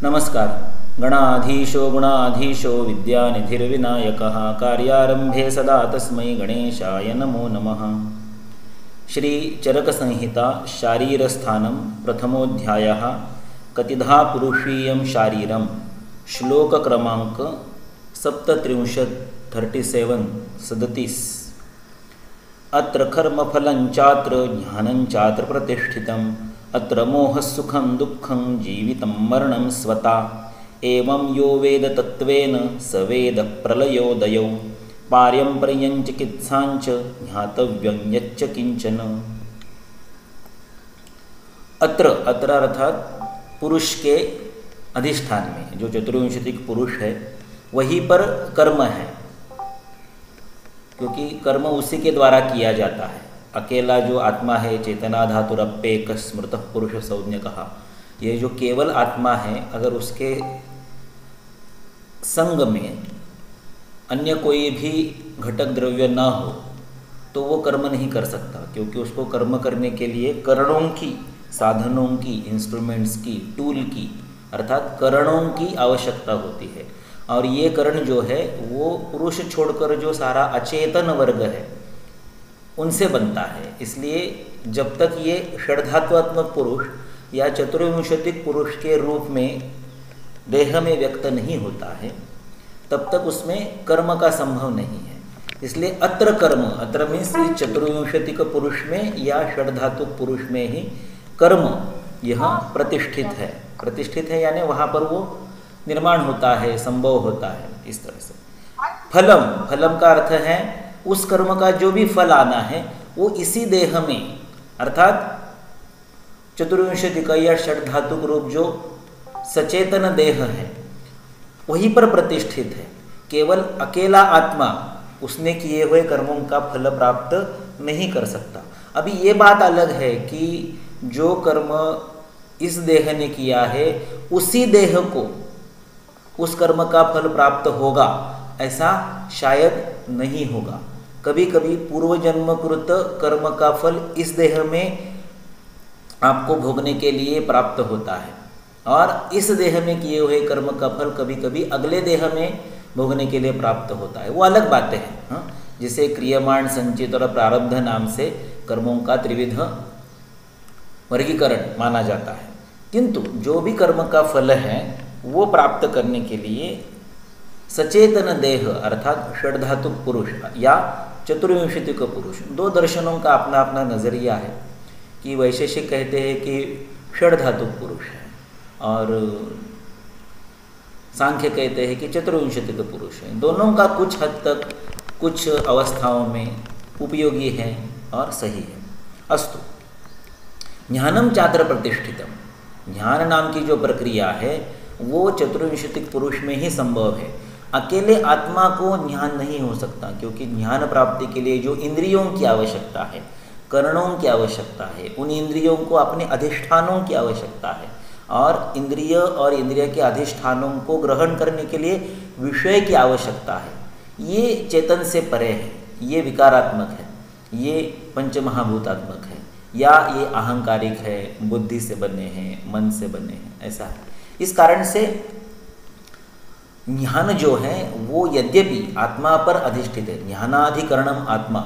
नमस्कार। गणाधीशो गुणाधीशो विद्यानिधिर्विनायकः कार्यारंभे सदा तस्मै गणेशाय नमो नमः। श्री चरक संहिता शारीरस्थानं प्रथमोऽध्यायः कतिधा पुरुषीयं शारीरं श्लोक क्रमांक 37 अत्र कर्मफलञ्चात्र ज्ञानञ्चात्र प्रतिष्ठितम् अत्र मोहः सुखं दुःखं जीवितं मरणं स्वता एवं यो वेद तत्त्वेन स वेद प्रलयोदयौ पार्यं चिकित्साञ्च ज्ञातव्यं यच्च किंचन। अत्र अर्थात पुरुष के अधिष्ठान में जो चतुर्विंशतिक पुरुष है वहीं पर कर्म है, क्योंकि कर्म उसी के द्वारा किया जाता है। अकेला जो आत्मा है चेतना धातुरप्येक स्मृतः पुरुष संज्ञ कहा, ये जो केवल आत्मा है अगर उसके संग में अन्य कोई भी घटक द्रव्य न हो तो वो कर्म नहीं कर सकता, क्योंकि उसको कर्म करने के लिए करणों की, साधनों की, इंस्ट्रूमेंट्स की, टूल की अर्थात करणों की आवश्यकता होती है। और ये करण जो है वो पुरुष छोड़कर जो सारा अचेतन वर्ग है उनसे बनता है। इसलिए जब तक ये षड्धात्वात्मक पुरुष या चतुर्विंशतिक पुरुष के रूप में देह में व्यक्त नहीं होता है तब तक उसमें कर्म का संभव नहीं है। इसलिए अत्र कर्म, अत्र मीन्स चतुर्विंशतिक पुरुष में या षड्धातुक पुरुष में ही कर्म यह प्रतिष्ठित है। प्रतिष्ठित है यानी वहाँ पर वो निर्माण होता है, संभव होता है। इस तरह से फलम, फलम का अर्थ है उस कर्म का जो भी फल आना है वो इसी देह में अर्थात चतुर्विंशतिक या षड्धातुक रूप जो सचेतन देह है वहीं पर प्रतिष्ठित है। केवल अकेला आत्मा उसने किए हुए कर्मों का फल प्राप्त नहीं कर सकता। अभी ये बात अलग है कि जो कर्म इस देह ने किया है उसी देह को उस कर्म का फल प्राप्त होगा, ऐसा शायद नहीं होगा। कभी कभी पूर्व जन्मकृत कर्म का फल इस देह में आपको भोगने के लिए प्राप्त होता है और इस देह में किए हुए कर्म का फल कभी कभी अगले देह में भोगने के लिए प्राप्त होता है। वो अलग बातें हैं, हाँ? जिसे क्रियमाण, संचित और प्रारब्ध नाम से कर्मों का त्रिविध वर्गीकरण माना जाता है। किंतु जो भी कर्म का फल है वो प्राप्त करने के लिए सचेतन देह अर्थात षड्धातुक पुरुष या चतुर्विंशतिक पुरुष, दो दर्शनों का अपना अपना नज़रिया है। कि वैशेषिक कहते हैं कि षड्धातुक पुरुष है और सांख्य कहते हैं कि चतुर्विंशतिक पुरुष है। दोनों का कुछ हद तक कुछ अवस्थाओं में उपयोगी है और सही है। अस्तु, ज्ञानम चात्र प्रतिष्ठितम, ज्ञान नाम की जो प्रक्रिया है वो चतुर्विंशतिक पुरुष में ही संभव है। अकेले आत्मा को ज्ञान नहीं हो सकता, क्योंकि ज्ञान प्राप्ति के लिए जो इंद्रियों की आवश्यकता है, करणों की आवश्यकता है, उन इंद्रियों को अपने अधिष्ठानों की आवश्यकता है और इंद्रिय के अधिष्ठानों को ग्रहण करने के लिए विषय की आवश्यकता है। ये चेतन से परे है, ये विकारात्मक है, ये पंचमहाभूतात्मक है या ये अहंकारिक है, बुद्धि से बने हैं, मन से बने हैं, ऐसा है। इस कारण से ज्ञान जो है वो यद्यपि आत्मा पर अधिष्ठित है। ज्ञानाधिकरणम आत्मा,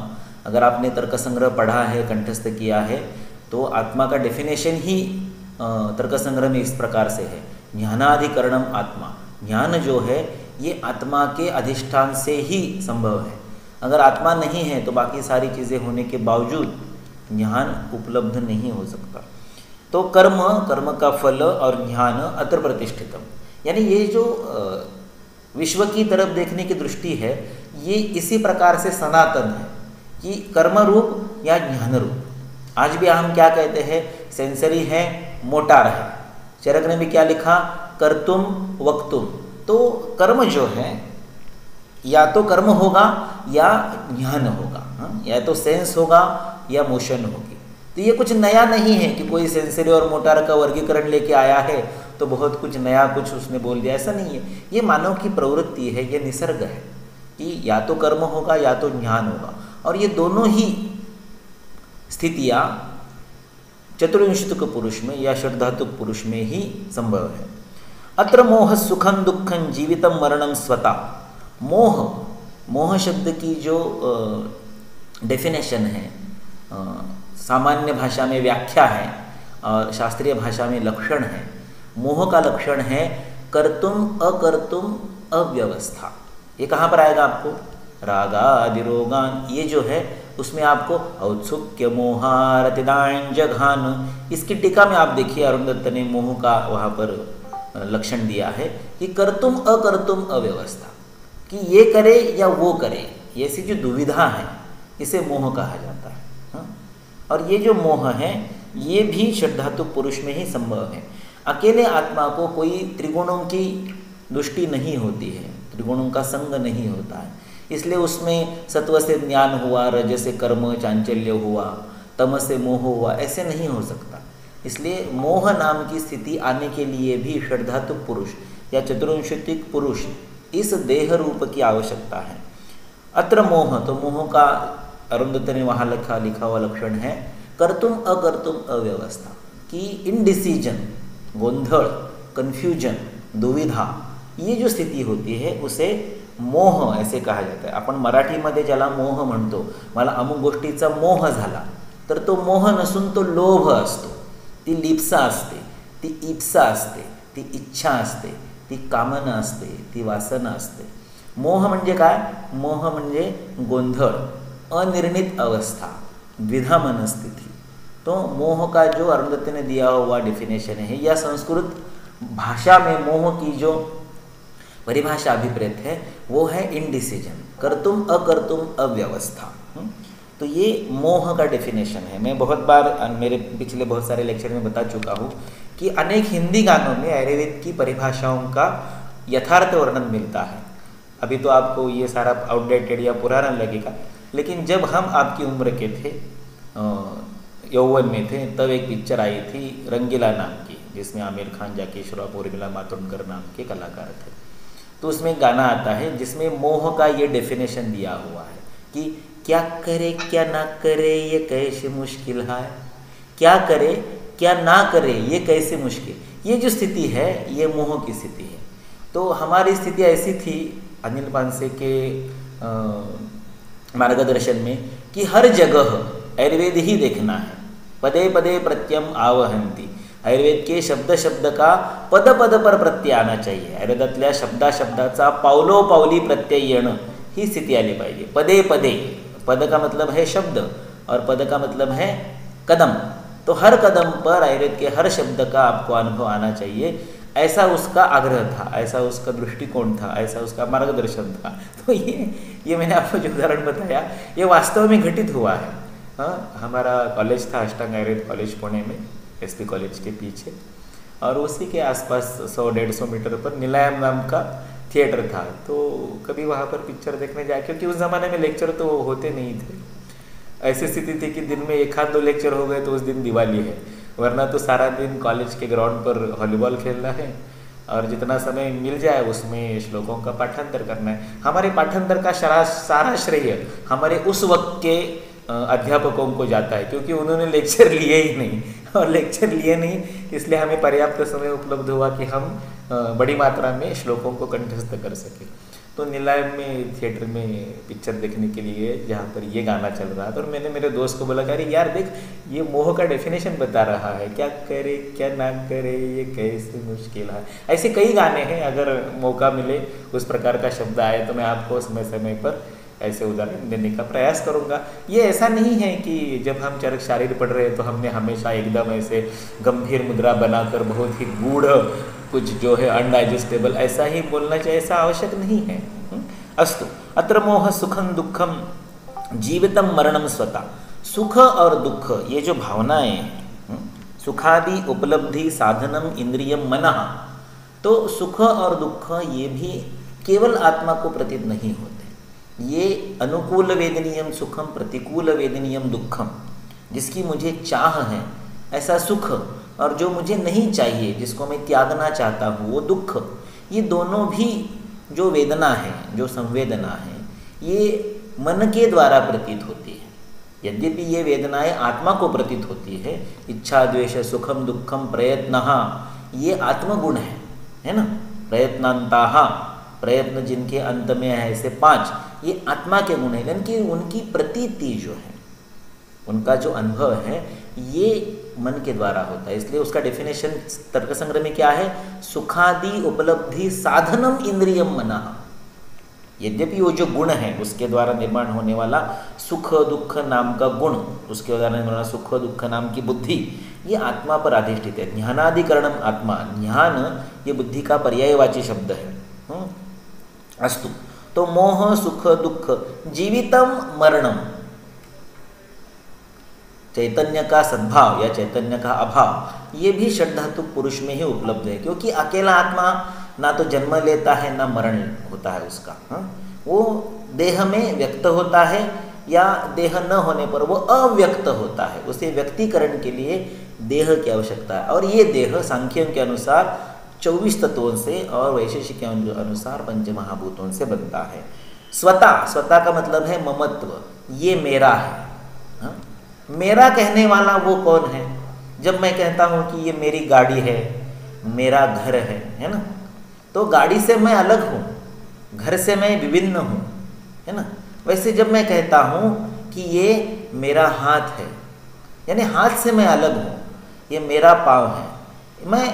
अगर आपने तर्क संग्रह पढ़ा है, कंठस्थ किया है, तो आत्मा का डेफिनेशन ही तर्क संग्रह में इस प्रकार से है, ज्ञानाधिकरणम आत्मा। ज्ञान जो है ये आत्मा के अधिष्ठान से ही संभव है। अगर आत्मा नहीं है तो बाकी सारी चीज़ें होने के बावजूद ज्ञान उपलब्ध नहीं हो सकता। तो कर्म का फल और ज्ञान अत्र प्रतिष्ठितम, यानी ये जो विश्व की तरफ देखने की दृष्टि है ये इसी प्रकार से सनातन है कि कर्म रूप या ज्ञान रूप। आज भी हम क्या कहते हैं, सेंसरी है, मोटार है। चरक ने भी क्या लिखा, कर्तुम वक्तुम। तो कर्म जो है या तो कर्म होगा या ज्ञान होगा, हाँ? या तो सेंस होगा या मोशन होगी। तो ये कुछ नया नहीं है कि कोई सेंसरी और मोटार का वर्गीकरण लेके आया है तो बहुत कुछ नया कुछ उसने बोल दिया, ऐसा नहीं है। ये मानव की प्रवृत्ति है, ये निसर्ग है कि या तो कर्म होगा या तो ज्ञान होगा, और ये दोनों ही स्थितियाँ चतुर्विंशतिक पुरुष में या षड्धातुक पुरुष में ही संभव है। अत्र मोह सुखम दुखम जीवितम मरणम स्वतः। मोह, मोह शब्द की जो डेफिनेशन है, सामान्य भाषा में व्याख्या है और शास्त्रीय भाषा में लक्षण है। मोह का लक्षण है कर्तुम अकर्तुम अव्यवस्था। ये कहाँ पर आएगा आपको? रागादि रोगान, ये जो है उसमें आपको औत्सुक्य मोहारतिदान जघान, इसकी टीका में आप देखिए अरुण दत्त ने मोह का वहाँ पर लक्षण दिया है कि कर्तुम अकर्तुम अव्यवस्था, कि ये करे या वो करे, ऐसी जो दुविधा है इसे मोह कहा जाता है। हाँ? और ये जो मोह है ये भी श्रद्धातु पुरुष में ही संभव है। अकेले आत्मा को कोई त्रिगुणों की दृष्टि नहीं होती है, त्रिगुणों का संग नहीं होता है, इसलिए उसमें सत्व से ज्ञान हुआ, रज से कर्म चांचल्य हुआ, तम से मोह हुआ, ऐसे नहीं हो सकता। इसलिए मोह नाम की स्थिति आने के लिए भी श्रद्धातु पुरुष या चतुर्विंशतिक पुरुष इस देह रूप की आवश्यकता है। अत्र मोह, तो मोह का अरुण दत्त ने वहाँ लिखा हुआ लक्षण है कर्तुम अकर्तुम अव्यवस्था, कि इनडिसीजन, गोंधळ, कन्फ्यूजन, दुविधा, ये जो स्थिती होती है उसे मोह ऐसे कहा जाता है। आपण मराठीमध्ये ज्याला मोह म्हणतो, मला अमुक गोष्टीचा मोह झाला, तर तो मोह नसून तो लोभ असतो, ती लिप्सा असते, ती इप्सा असते, ती इच्छा असते, ती कामना असते, ती वासना असते। मोह म्हणजे काय? मोह म्हणजे गोंधळ, अनिर्णित अवस्था, द्विधा मनस्थिति। तो मोह का जो अरुण दत्त ने दिया हुआ डेफिनेशन है, या संस्कृत भाषा में मोह की जो परिभाषा अभिप्रेत है वो है इनडिसीजन, कर्तुम अकर्तुम अव्यवस्था। तो ये मोह का डेफिनेशन है। मैं बहुत बार मेरे पिछले बहुत सारे लेक्चर में बता चुका हूँ कि अनेक हिंदी गानों में आयुर्वेद की परिभाषाओं का यथार्थ वर्णन मिलता है। अभी तो आपको ये सारा आउटडेटेड या पुराना लगेगा, लेकिन जब हम आपकी उम्र के थे, यौवन में थे, तब एक पिक्चर आई थी रंगीला नाम की, जिसमें आमिर खान, जाकी श्रॉफ, उर्मिला मातोंडकर नाम के कलाकार थे। तो उसमें गाना आता है जिसमें मोह का ये डेफिनेशन दिया हुआ है कि क्या करे क्या ना करे ये कैसे मुश्किल है, क्या करे क्या ना करे ये कैसे मुश्किल। ये जो स्थिति है ये मोह की स्थिति है। तो हमारी स्थिति ऐसी थी अनिल पानसे के मार्गदर्शन में कि हर जगह आयुर्वेद ही देखना है, पदे पदे प्रत्यम आवहंती। आयुर्वेद के शब्द शब्द का पद पद पर प्रत्यय आना चाहिए। आयुर्वेदातल्या शब्दा शब्दाचा पावलो पावली प्रत्यय येणं ही स्थिती आली पाहिजे। पदे पदे, पद का मतलब है शब्द और पद का मतलब है कदम। तो हर कदम पर आयुर्वेद के हर शब्द का आपको अनुभव आना चाहिए, ऐसा उसका आग्रह था, ऐसा उसका दृष्टिकोण था, ऐसा उसका मार्गदर्शन था। तो ये मैंने आपको जो उदाहरण बताया ये वास्तव में घटित हुआ है। हाँ, हमारा कॉलेज था अष्टांग आयुर्वेद कॉलेज पुणे में, एसपी कॉलेज के पीछे, और उसी के आसपास 100-150 मीटर पर नीलायम नाम का थिएटर था। तो कभी वहाँ पर पिक्चर देखने जाए, क्योंकि उस ज़माने में लेक्चर तो होते नहीं थे। ऐसी स्थिति थी कि दिन में 1-2 लेक्चर हो गए तो उस दिन दिवाली है, वरना तो सारा दिन कॉलेज के ग्राउंड पर वॉलीबॉल खेलना है और जितना समय मिल जाए उसमें श्लोकों का पाठांतर करना है। हमारे पाठांतर का सारा श्रेय हमारे उस वक्त के अध्यापकों को जाता है, क्योंकि उन्होंने लेक्चर लिए ही नहीं, और लेक्चर लिए नहीं इसलिए हमें पर्याप्त समय उपलब्ध हुआ कि हम बड़ी मात्रा में श्लोकों को कंठस्थ कर सकें। तो नीलायम में थिएटर में पिक्चर देखने के लिए जहाँ पर ये गाना चल रहा था, और मैंने मेरे दोस्त को बोला कि अरे यार देख, ये मोह का डेफिनेशन बता रहा है, क्या करे क्या ना करे ये कैसे मुश्किल है। ऐसे कई गाने हैं, अगर मौका मिले उस प्रकार का शब्द आए तो मैं आपको समय समय पर ऐसे उदाहरण देने का प्रयास करूँगा। ये ऐसा नहीं है कि जब हम चरक शारीर पढ़ रहे हैं तो हमने हमेशा एकदम ऐसे गंभीर मुद्रा बनाकर बहुत ही गूढ़ कुछ जो है अनडाइजेस्टेबल ऐसा ही बोलना चाहिए, ऐसा आवश्यक नहीं है। अस्तु, अत्र मोह सुखम दुखम जीवितम मरणम स्वतः। सुख और दुख ये जो भावनाएं हैं, सुखादि उपलब्धि साधनम इंद्रियम मनः, तो सुख और दुख ये भी केवल आत्मा को प्रतीत नहीं होते। ये अनुकूल वेदनीयम सुखम प्रतिकूल वेदनीयम दुखम, जिसकी मुझे चाह है ऐसा सुख, और जो मुझे नहीं चाहिए जिसको मैं त्यागना चाहता हूँ वो दुख। ये दोनों भी जो वेदना है, जो संवेदना है, ये मन के द्वारा प्रतीत होती है। यद्यपि ये वेदनाएं आत्मा को प्रतीत होती है, इच्छा द्वेष सुखम दुखम प्रयत्न, ये आत्मगुण है, है ना, प्रयत्नांताहा, प्रयत्न जिनके अंत में है, ऐसे 5, ये आत्मा के गुण है। यानी कि उनकी प्रतीति जो है, उनका जो अनुभव है, ये मन के द्वारा होता है। इसलिए उसका डेफिनेशन तर्क संग्रह में क्या है, सुखादि उपलब्धि साधनम इंद्रियम मनः। यद्यपि वो जो गुण है उसके द्वारा निर्माण होने वाला सुख दुख नाम का गुण, उसके द्वारा निर्माण सुख दुख नाम की बुद्धि, ये आत्मा पर अधिष्ठित है। ज्ञानाधिकरणम आत्मा, ज्ञान ये बुद्धि का पर्यायवाची शब्द है। अस्तु, तो मोह सुख दुख जीवितम मरणम, चैतन्य का सद्भाव या चैतन्य का अभाव, ये भी षड्धातुक पुरुष में ही उपलब्ध है। क्योंकि अकेला आत्मा ना तो जन्म लेता है ना मरण होता है उसका। वो देह में व्यक्त होता है या देह न होने पर वो अव्यक्त होता है। उसे व्यक्तीकरण के लिए देह की आवश्यकता है, और ये देह सांख्यों के अनुसार 24 तत्वों से और वैशेषिक के अनुसार पंचमहाभूतों से बनता है। स्वता का मतलब है ममत्व, ये मेरा है। मेरा कहने वाला वो कौन है? जब मैं कहता हूँ कि ये मेरी गाड़ी है, मेरा घर है ना, तो गाड़ी से मैं अलग हूँ, घर से मैं विभिन्न हूँ, है ना। वैसे जब मैं कहता हूँ कि ये मेरा हाथ है, यानी हाथ से मैं अलग हूँ, ये मेरा पाँव है, मैं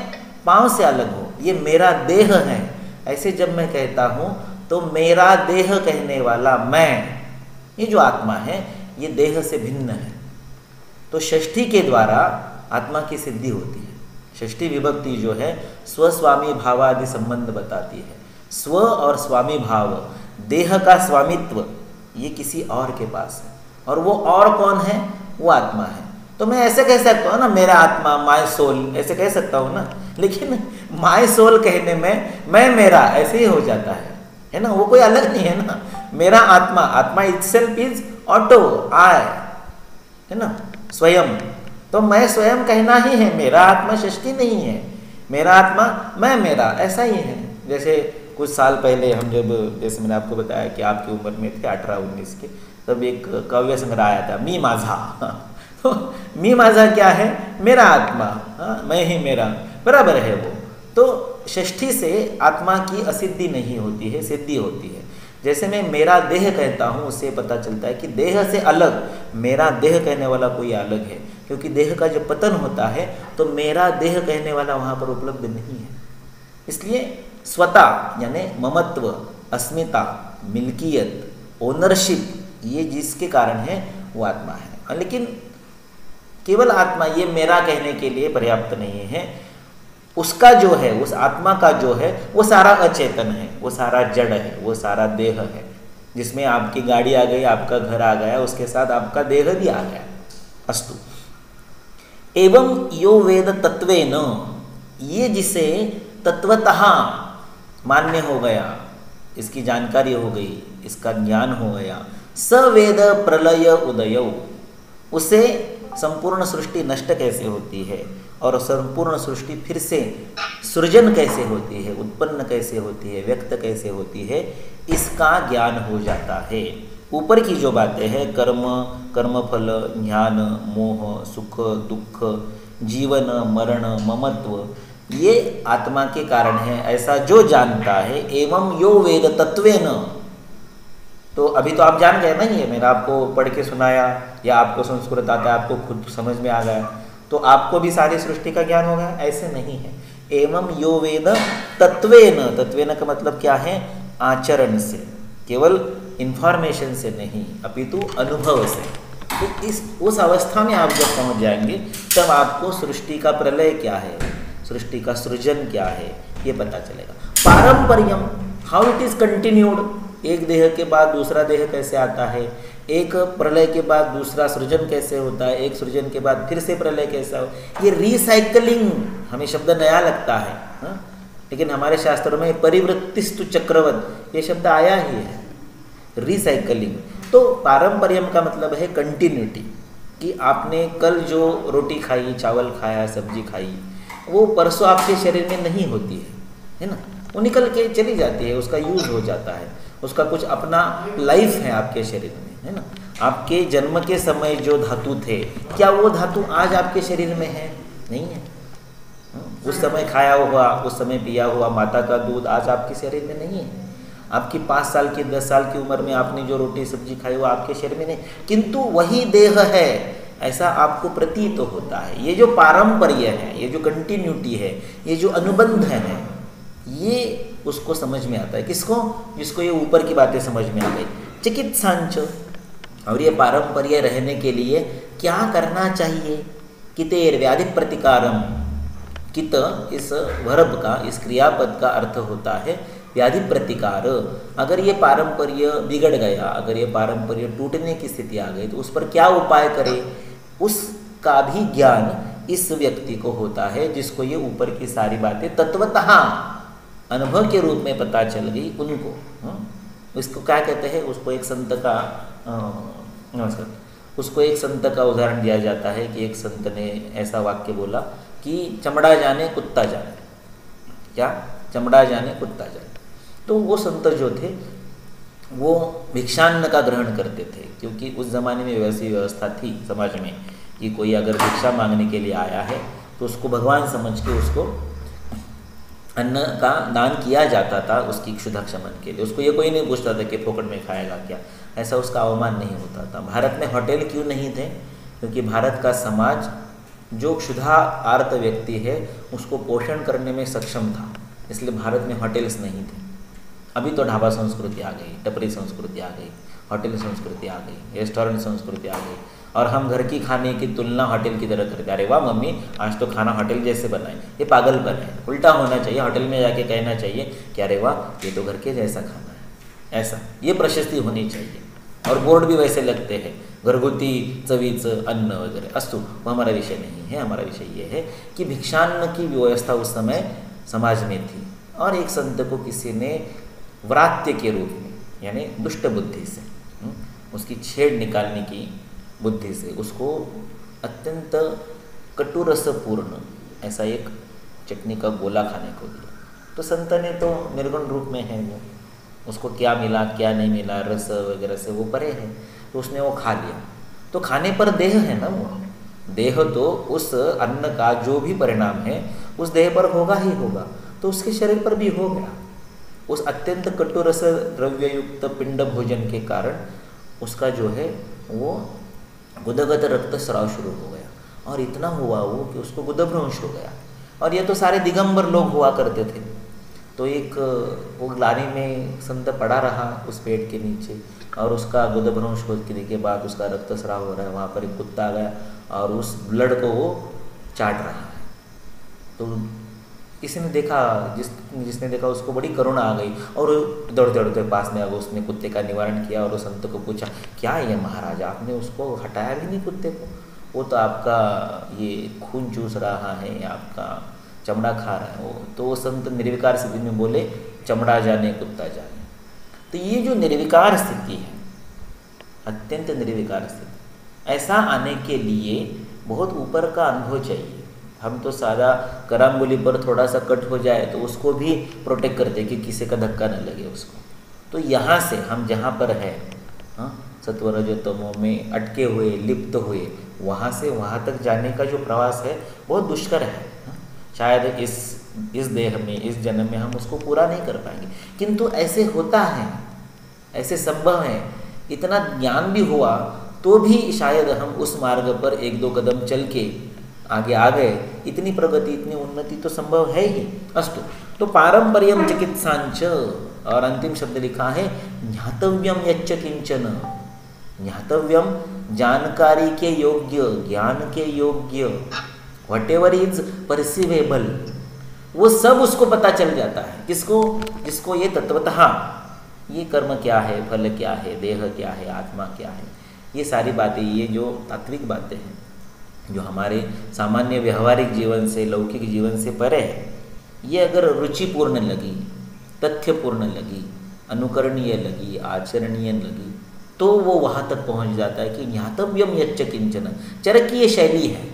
पाँव से अलग हूँ, ये मेरा देह है, ऐसे जब मैं कहता हूँ तो मेरा देह कहने वाला मैं, ये जो आत्मा है, ये देह से भिन्न है। तो षष्ठी के द्वारा आत्मा की सिद्धि होती है। षष्ठी विभक्ति जो है स्वस्वामी भाव आदि संबंध बताती है। स्व और स्वामी भाव, देह का स्वामित्व, ये किसी और के पास है, और वो और कौन है? वो आत्मा है। तो मैं ऐसे कह सकता हूँ ना, मेरा आत्मा, माय सोल, ऐसे कह सकता हूँ ना, लेकिन माय सोल कहने में मैं मेरा ऐसे ही हो जाता है ना, वो कोई अलग नहीं है ना। मेरा आत्मा, आत्मा इटसेल्फ इज ऑटो, आई, है ना, स्वयं। तो मैं स्वयं कहना ही है, मेरा आत्मा षष्ठी नहीं है, मेरा आत्मा मैं मेरा, ऐसा ही है। जैसे कुछ साल पहले हम जैसे मैंने आपको बताया कि आपकी उम्र में थे 18-19 के, तब एक काव्य संग्रह आया था, मी माझा। तो मी माझा क्या है? मेरा आत्मा, मैं ही मेरा, बराबर है वो। तो षष्ठी से आत्मा की असिद्धि नहीं होती है, सिद्धि होती है। जैसे मैं मेरा देह कहता हूँ, उससे पता चलता है कि देह से अलग मेरा देह कहने वाला कोई अलग है, क्योंकि देह का जब पतन होता है तो मेरा देह कहने वाला वहाँ पर उपलब्ध नहीं है। इसलिए स्वता यानी ममत्व, अस्मिता, मिल्कियत, ओनरशिप, ये जिसके कारण है वो आत्मा है। लेकिन केवल आत्मा ये मेरा कहने के लिए पर्याप्त नहीं है। उसका जो है, उस आत्मा का जो है, वो सारा अचेतन है, वो सारा जड़ है, वो सारा देह है। जिसमें आपकी गाड़ी आ गई, आपका घर आ गया, उसके साथ आपका देह भी आ गया। अस्तु, एवं यो वेद तत्वेन, ये जिसे तत्वतः मान्य हो गया, इसकी जानकारी हो गई, इसका ज्ञान हो गया, स वेद प्रलय उदयो, उसे संपूर्ण सृष्टि नष्ट कैसे होती है और संपूर्ण सृष्टि फिर से सृजन कैसे होती है, उत्पन्न कैसे होती है, व्यक्त कैसे होती है, इसका ज्ञान हो जाता है। ऊपर की जो बातें हैं, कर्म, कर्मफल, ज्ञान, मोह, सुख दुख, जीवन मरण, ममत्व, ये आत्मा के कारण है, ऐसा जो जानता है। एवं यो वेद तत्वेन, तो अभी तो आप जान गए ना, ये मैंने आपको पढ़ के सुनाया या आपको संस्कृत आता है, आपको खुद समझ में आ गया, तो आपको भी सारी सृष्टि का ज्ञान होगा? ऐसे नहीं है। एवं यो वेद तत्वेन, तत्वेन का मतलब क्या है? आचरण से, केवल इंफॉर्मेशन से नहीं, अपितु अनुभव से। तो उस अवस्था में आप जब पहुंच जाएंगे, तब आपको सृष्टि का प्रलय क्या है, सृष्टि का सृजन क्या है, ये पता चलेगा। पारंपरियम, हाउ इट इज कंटिन्यूड, एक देह के बाद दूसरा देह कैसे आता है, एक प्रलय के बाद दूसरा सृजन कैसे होता है, एक सृजन के बाद फिर से प्रलय कैसा हो, ये रिसाइकलिंग, हमें शब्द नया लगता है, लेकिन हमारे शास्त्रों में परिवृत्तिस्तु चक्रवत, ये शब्द आया ही है, रिसाइकलिंग। तो पारंपरियम का मतलब है कंटिन्यूटी, कि आपने कल जो रोटी खाई, चावल खाया, सब्जी खाई, वो परसों आपके शरीर में नहीं होती है ना, वो निकल के चली जाती है, उसका यूज हो जाता है, उसका कुछ अपना लाइफ है आपके शरीर में, है ना। आपके जन्म के समय जो धातु थे, क्या वो धातु आज आपके शरीर में है? नहीं है। उस समय खाया हुआ, उस समय पिया हुआ माता का दूध आज आपके शरीर में नहीं है। आपकी 5 साल की 10 साल की उम्र में आपने जो रोटी सब्जी खाई वो आपके शरीर में नहीं, किंतु वही देह है ऐसा आपको प्रतीत तो होता है। ये जो पारंपर्य है, ये जो कंटिन्यूटी है, ये जो अनुबंध है, ये उसको समझ में आता है। किसको? जिसको ये ऊपर की बातें समझ में आ गई। चिकित्सांच, और ये पारंपर्य रहने के लिए क्या करना चाहिए? कितेर व्याधि प्रतिकारम। कित इस वर्ब का, इस क्रियापद का अर्थ होता है व्याधि प्रतिकार। अगर ये पारंपर्य बिगड़ गया, अगर ये पारंपर्य टूटने की स्थिति आ गई तो उस पर क्या उपाय करें, उसका भी ज्ञान इस व्यक्ति को होता है जिसको ये ऊपर की सारी बातें तत्वतः अनुभव के रूप में पता चल गई उनको। इसको क्या कहते हैं? उसको एक संत का नमस्कार, उसको एक संत का उदाहरण दिया जाता है कि एक संत ने ऐसा वाक्य बोला कि चमड़ा जाने कुत्ता जाने। क्या? चमड़ा जाने कुत्ता जाने। तो वो संत जो थे वो भिक्षान्न का ग्रहण करते थे, क्योंकि उस ज़माने में वैसी व्यवस्था थी समाज में कि कोई अगर भिक्षा मांगने के लिए आया है तो उसको भगवान समझ के उसको अन्न का दान किया जाता था उसकी क्षुधा शमन के लिए। उसको ये कोई नहीं पूछता था कि फोकट में खाएगा क्या, ऐसा उसका अवमान नहीं होता था। भारत में होटल क्यों नहीं थे? क्योंकि भारत का समाज जो क्षुधा आर्त व्यक्ति है उसको पोषण करने में सक्षम था, इसलिए भारत में होटल्स नहीं थे। अभी तो ढाबा संस्कृति आ गई, टपरी संस्कृति आ गई, होटल संस्कृति आ गई, रेस्टोरेंट संस्कृति आ गई, और हम घर की खाने की तुलना होटल की तरह करते। अरे वाह मम्मी, आज तो खाना होटल जैसे बना है। ये पागलपन है, उल्टा होना चाहिए। होटल में जाके कहना चाहिए कि अरे वाह, ये तो घर के जैसा खाना है। ऐसा ये प्रशस्ति होनी चाहिए, और बोर्ड भी वैसे लगते हैं, घरगुती चवीचं अन्न वगैरह। अस्तु, वो हमारा विषय नहीं है। हमारा विषय ये है कि भिक्षान्न की व्यवस्था उस समय समाज में थी, और एक संत को किसी ने व्रात्य के रूप में, यानी दुष्ट बुद्धि से, उसकी छेड़ निकालने की बुद्धि से उसको अत्यंत कटुरसपूर्ण ऐसा एक चटनी का गोला खाने को दिया। तो संत ने तो निर्गुण रूप में है वो, उसको क्या मिला क्या नहीं मिला रस वगैरह से वो परे है, तो उसने वो खा लिया। तो खाने पर देह है ना, वो देह तो उस अन्न का जो भी परिणाम है उस देह पर होगा ही होगा, तो उसके शरीर पर भी हो गया। उस अत्यंत कटुरस द्रव्ययुक्त पिंड भोजन के कारण उसका जो है वो गुदगत रक्त स्राव शुरू हो गया, और इतना हुआ वो कि उसको गुदभ्रंश हो गया। और ये तो सारे दिगंबर लोग हुआ करते थे। तो एक वो ग्लानी में संत पड़ा रहा उस पेड़ के नीचे, और उसका गुदभ्रंश होने के बाद उसका रक्त स्राव हो रहा है। वहाँ पर एक कुत्ता आ गया और उस ब्लड को वो चाट रहा है। तो किसी ने देखा, जिसने देखा उसको बड़ी करुणा आ गई, और दौड़ते दौड़ते पास में आगे उसने कुत्ते का निवारण किया, और उस संत को पूछा, क्या ये महाराज, आपने उसको हटाया भी नहीं कुत्ते को? वो तो आपका ये खून चूस रहा है, आपका चमड़ा खा रहा है वो। तो वो संत निर्विकार स्थिति में बोले, चमड़ा जाने कुत्ता जाने। तो ये जो निर्विकार स्थिति है, अत्यंत निर्विकार स्थिति, ऐसा आने के लिए बहुत ऊपर का अनुभव चाहिए। हम तो सादा करांगुली पर थोड़ा सा कट हो जाए तो उसको भी प्रोटेक्ट करते कि किसी का धक्का न लगे उसको। तो यहाँ से हम जहाँ पर है, सत्व रजो तमो में अटके हुए, लिप्त हुए, वहाँ से वहाँ तक जाने का जो प्रवास है बहुत दुष्कर है। शायद इस देह में, इस जन्म में हम उसको पूरा नहीं कर पाएंगे, किंतु ऐसे होता है, ऐसे संभव है। इतना ज्ञान भी हुआ तो भी शायद हम उस मार्ग पर 1-2 कदम चल के आगे आ गए। इतनी प्रगति, इतनी उन्नति तो संभव है ही। अस्तु, तो पारंपरियम चिकित्सांच, और अंतिम शब्द लिखा है ज्ञातव्यम यच्च किंचन। ज्ञातव्यम जानकारी के योग्य, ज्ञान के योग्य, व्हाटएवर इज परसीवेबल, वो सब उसको पता चल जाता है। किसको? जिसको ये तत्वतः ये कर्म क्या है, फल क्या है, देह क्या है, आत्मा क्या है, ये सारी बातें, ये जो तात्विक बातें हैं जो हमारे सामान्य व्यवहारिक जीवन से, लौकिक जीवन से परे है, ये अगर रुचिपूर्ण लगी, तथ्यपूर्ण लगी, अनुकरणीय लगी, आचरणीय लगी, तो वो वहाँ तक पहुँच जाता है कि ज्ञातव्यम यच्च किंचन। चरकीय शैली है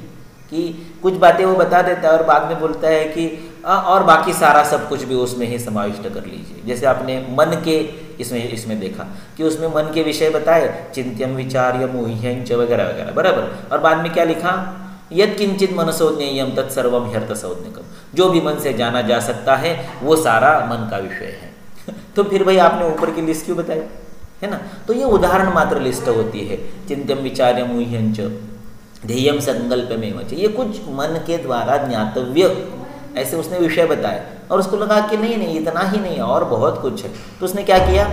कि कुछ बातें वो बता देता है और बाद में बोलता है कि और बाकी सारा सब कुछ भी उसमें ही समाविष्ट कर लीजिए। जैसे आपने मन के इसमें देखा कि उसमें मन के विषय बताए, चिंत्यम विचार्य मोह्यंच वगैरह वगैरह, बराबर। और बाद में क्या लिखा? यद किंचित मनसो ज्ञेयम तत्सर्वम ह्यर्थ संज्ञकम, जो भी मन से जाना जा सकता है वो सारा मन का विषय है। तो फिर भाई आपने ऊपर की लिस्ट क्यों बताई, है ना। तो ये उदाहरण मात्र लिस्ट होती है। चिंत्यम विचार्यम ऊह्यंच ध्येयम संकल्पमेव च, ये कुछ मन के द्वारा ज्ञातव्य ऐसे उसने विषय बताया, और उसको लगा कि नहीं नहीं इतना ही नहीं और बहुत कुछ है। तो उसने क्या किया,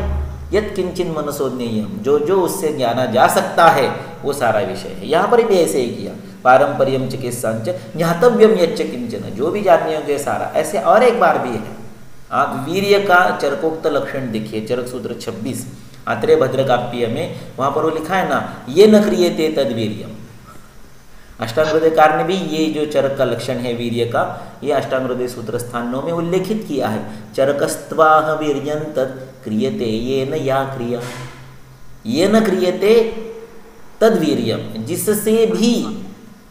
यत किंचिन मनसो ज्ञेयम, जो जो उससे जाना जा सकता है वो सारा विषय है। यहाँ पर भी ऐसे ही किया, पारंपरियम चिकित्सांच ज्ञातव्यम यच्च किंचन, जो भी जानने योग्य सारा। ऐसे और एक बार भी है, आप वीर्य का चरकोक्त लक्षण देखिए, चरक सूत्र 26 आत्रेय भद्रकाप्य में, वहाँ पर वो लिखा है ना, ये न क्रियते तद वीर्यम। अष्टांग हृदयकार ने भी ये जो चरक का लक्षण है वीर्य का, ये अष्टांग हृदय सूत्र स्थानों में उल्लेखित किया है। चरकस्त्वाह वीर्यं तद क्रियते ये न या क्रिया, ये न क्रियते तद वीर्यम, जिससे भी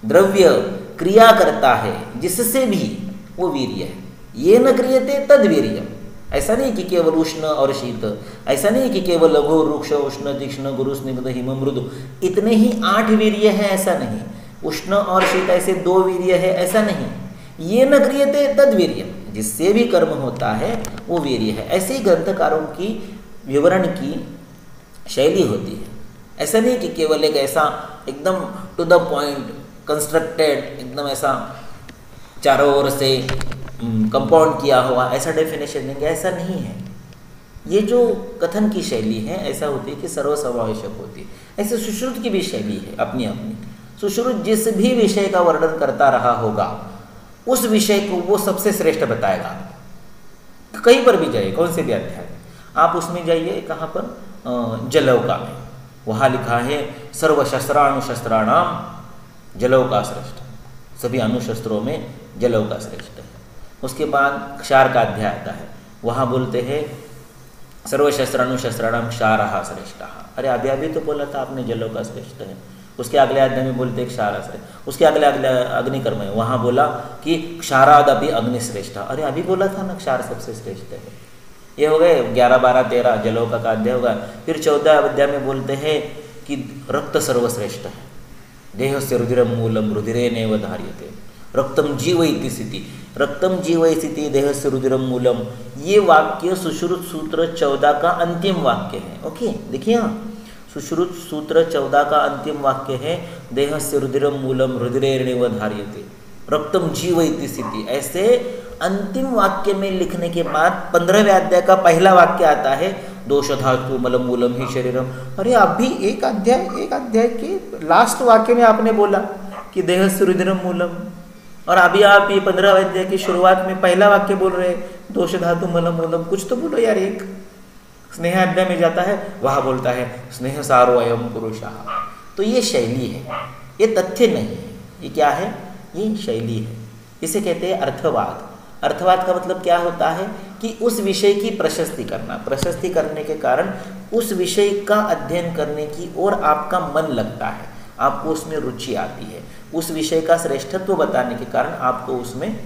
द्रव्य क्रिया करता है, जिससे भी वो वीर्य है। ये न क्रियते तद वीर्यम, ऐसा नहीं कि केवल उष्ण और शीत, ऐसा नहीं कि केवल लघु रुक्ष उष्ण तीक्ष्ण गुरु स्निग्ध हिम मृदु, इतने ही 8 वीर्य है, ऐसा नहीं। उष्ण और शीत ऐसे 2 वीर्य है, ऐसा नहीं। ये न क्रियते तद वीर्य, जिससे भी कर्म होता है वो वीर्य है। ऐसे ही ग्रंथकारों की विवरण की शैली होती है। ऐसा नहीं कि केवल एक ऐसा एकदम टू द पॉइंट कंस्ट्रक्टेड, एकदम ऐसा चारों ओर से कंपाउंड किया हुआ ऐसा डेफिनेशन देंगे, ऐसा नहीं है। ये जो कथन की शैली है ऐसा होती है कि सर्वसमावेशक होती है। ऐसे सुश्रुत की भी शैली है अपनी अपनी। सुश्रुत जिस भी विषय का वर्णन करता रहा होगा उस विषय को वो सबसे श्रेष्ठ बताएगा। कहीं पर भी जाइए, कौन से भी अध्याय आप उसमें जाइए, कहाँ पर, जलौका में, वहाँ लिखा है सर्वशस्त्राणुशस्त्राणाम जलौका श्रेष्ठ, सभी अनुशस्त्रों में जलौका श्रेष्ठ है। उसके बाद क्षार का अध्याय आता है, वहाँ बोलते हैं सर्वशस्त्राणुशस्त्राणाम क्षारः श्रेष्ठः। अरे अभी अभी तो बोला था आपने जलौका श्रेष्ठ है। उसके अगले अध्याय में बोलते हैं क्षार श्रेष्ठ, उसके अगले अग्निकर्म है, वहाँ बोला कि क्षारादपि अग्निश्रेष्ठ। अरे अभी बोला था ना क्षार सबसे श्रेष्ठ है। ये हो गए 11, 12, 13 जलौका का अध्याय होगा। फिर 14 अध्याय में बोलते हैं कि रक्त सर्वश्रेष्ठ है, देहस्य रुधिरम मूलम रुधिरेनैव धार्यते, रक्तम जीव इति स्थिति, रक्तम जीव स्थिति देहस्य रुधिरम मूलम। ये वाक्य सुश्रुत सूत्र 14 का अंतिम वाक्य है। ओके, देखिए सुश्रुत सूत्र 14 का अंतिम वाक्य है देहस्य रुधिरम मूलम रुधिरेणैव धार्यते, रक्तम जीव इति स्थिति। ऐसे अंतिम वाक्य में लिखने के बाद 15वें अध्याय का पहला वाक्य आता है दोष धातु मलम मूलम ही शरीरम। अरे अभी एक अध्याय के लास्ट वाक्य में आपने बोला कि देहस्य रुधिरम मूलम, और अभी आप ये 15वें अध्याय की शुरुआत में पहला वाक्य बोल रहे दोष धातु मलम मूलम। कुछ तो बोलो यार। एक स्नेह अध्याय में जाता है, वहाँ बोलता है स्नेह सारो अयम पुरुषः। तो ये शैली है, ये तथ्य नहीं है। ये क्या है? ये शैली है। इसे कहते हैं अर्थवाद। अर्थवाद का मतलब क्या होता है कि उस विषय की प्रशस्ति करना, प्रशस्ति करने के कारण उस विषय का अध्ययन करने की ओर आपका मन लगता है, आपको उसमें रुचि आती है, उस विषय का श्रेष्ठत्व बताने के कारण आपको उसमें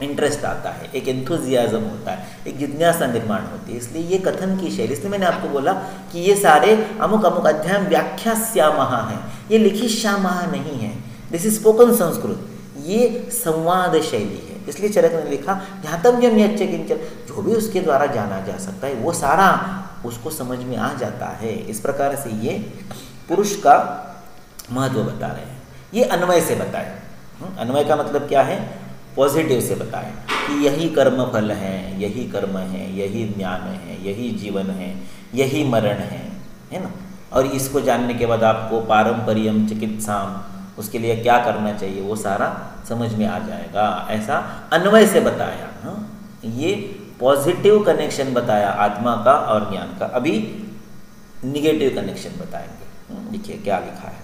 इंटरेस्ट आता है, एक एंथुजियाज्म होता है, एक जिज्ञासा निर्माण होती है। इसलिए ये कथन की शैली, इसलिए मैंने आपको बोला कि ये सारे अमुक अमुक अध्याय व्याख्यास्यामः हैं, ये लिखी श्यामः नहीं है। दिस इज स्पोकन संस्कृत, ये संवाद शैली है। इसलिए चरक ने लिखा ज्ञातव्यम यच्च किंचन, जो भी उसके द्वारा जाना जा सकता है वो सारा उसको समझ में आ जाता है। इस प्रकार से ये पुरुष का महत्व बता रहे हैं। ये अन्वय से बताए। अन्वय का मतलब क्या है? पॉजिटिव से बताएं कि यही कर्म फल है, यही कर्म है, यही ज्ञान है, यही जीवन है, यही मरण है ना। और इसको जानने के बाद आपको पारंपरियम चिकित्साम, उसके लिए क्या करना चाहिए वो सारा समझ में आ जाएगा। ऐसा अन्वय से बताया। ये पॉजिटिव कनेक्शन बताया आत्मा का और ज्ञान का। अभी निगेटिव कनेक्शन बताएंगे। देखिए क्या लिखा है।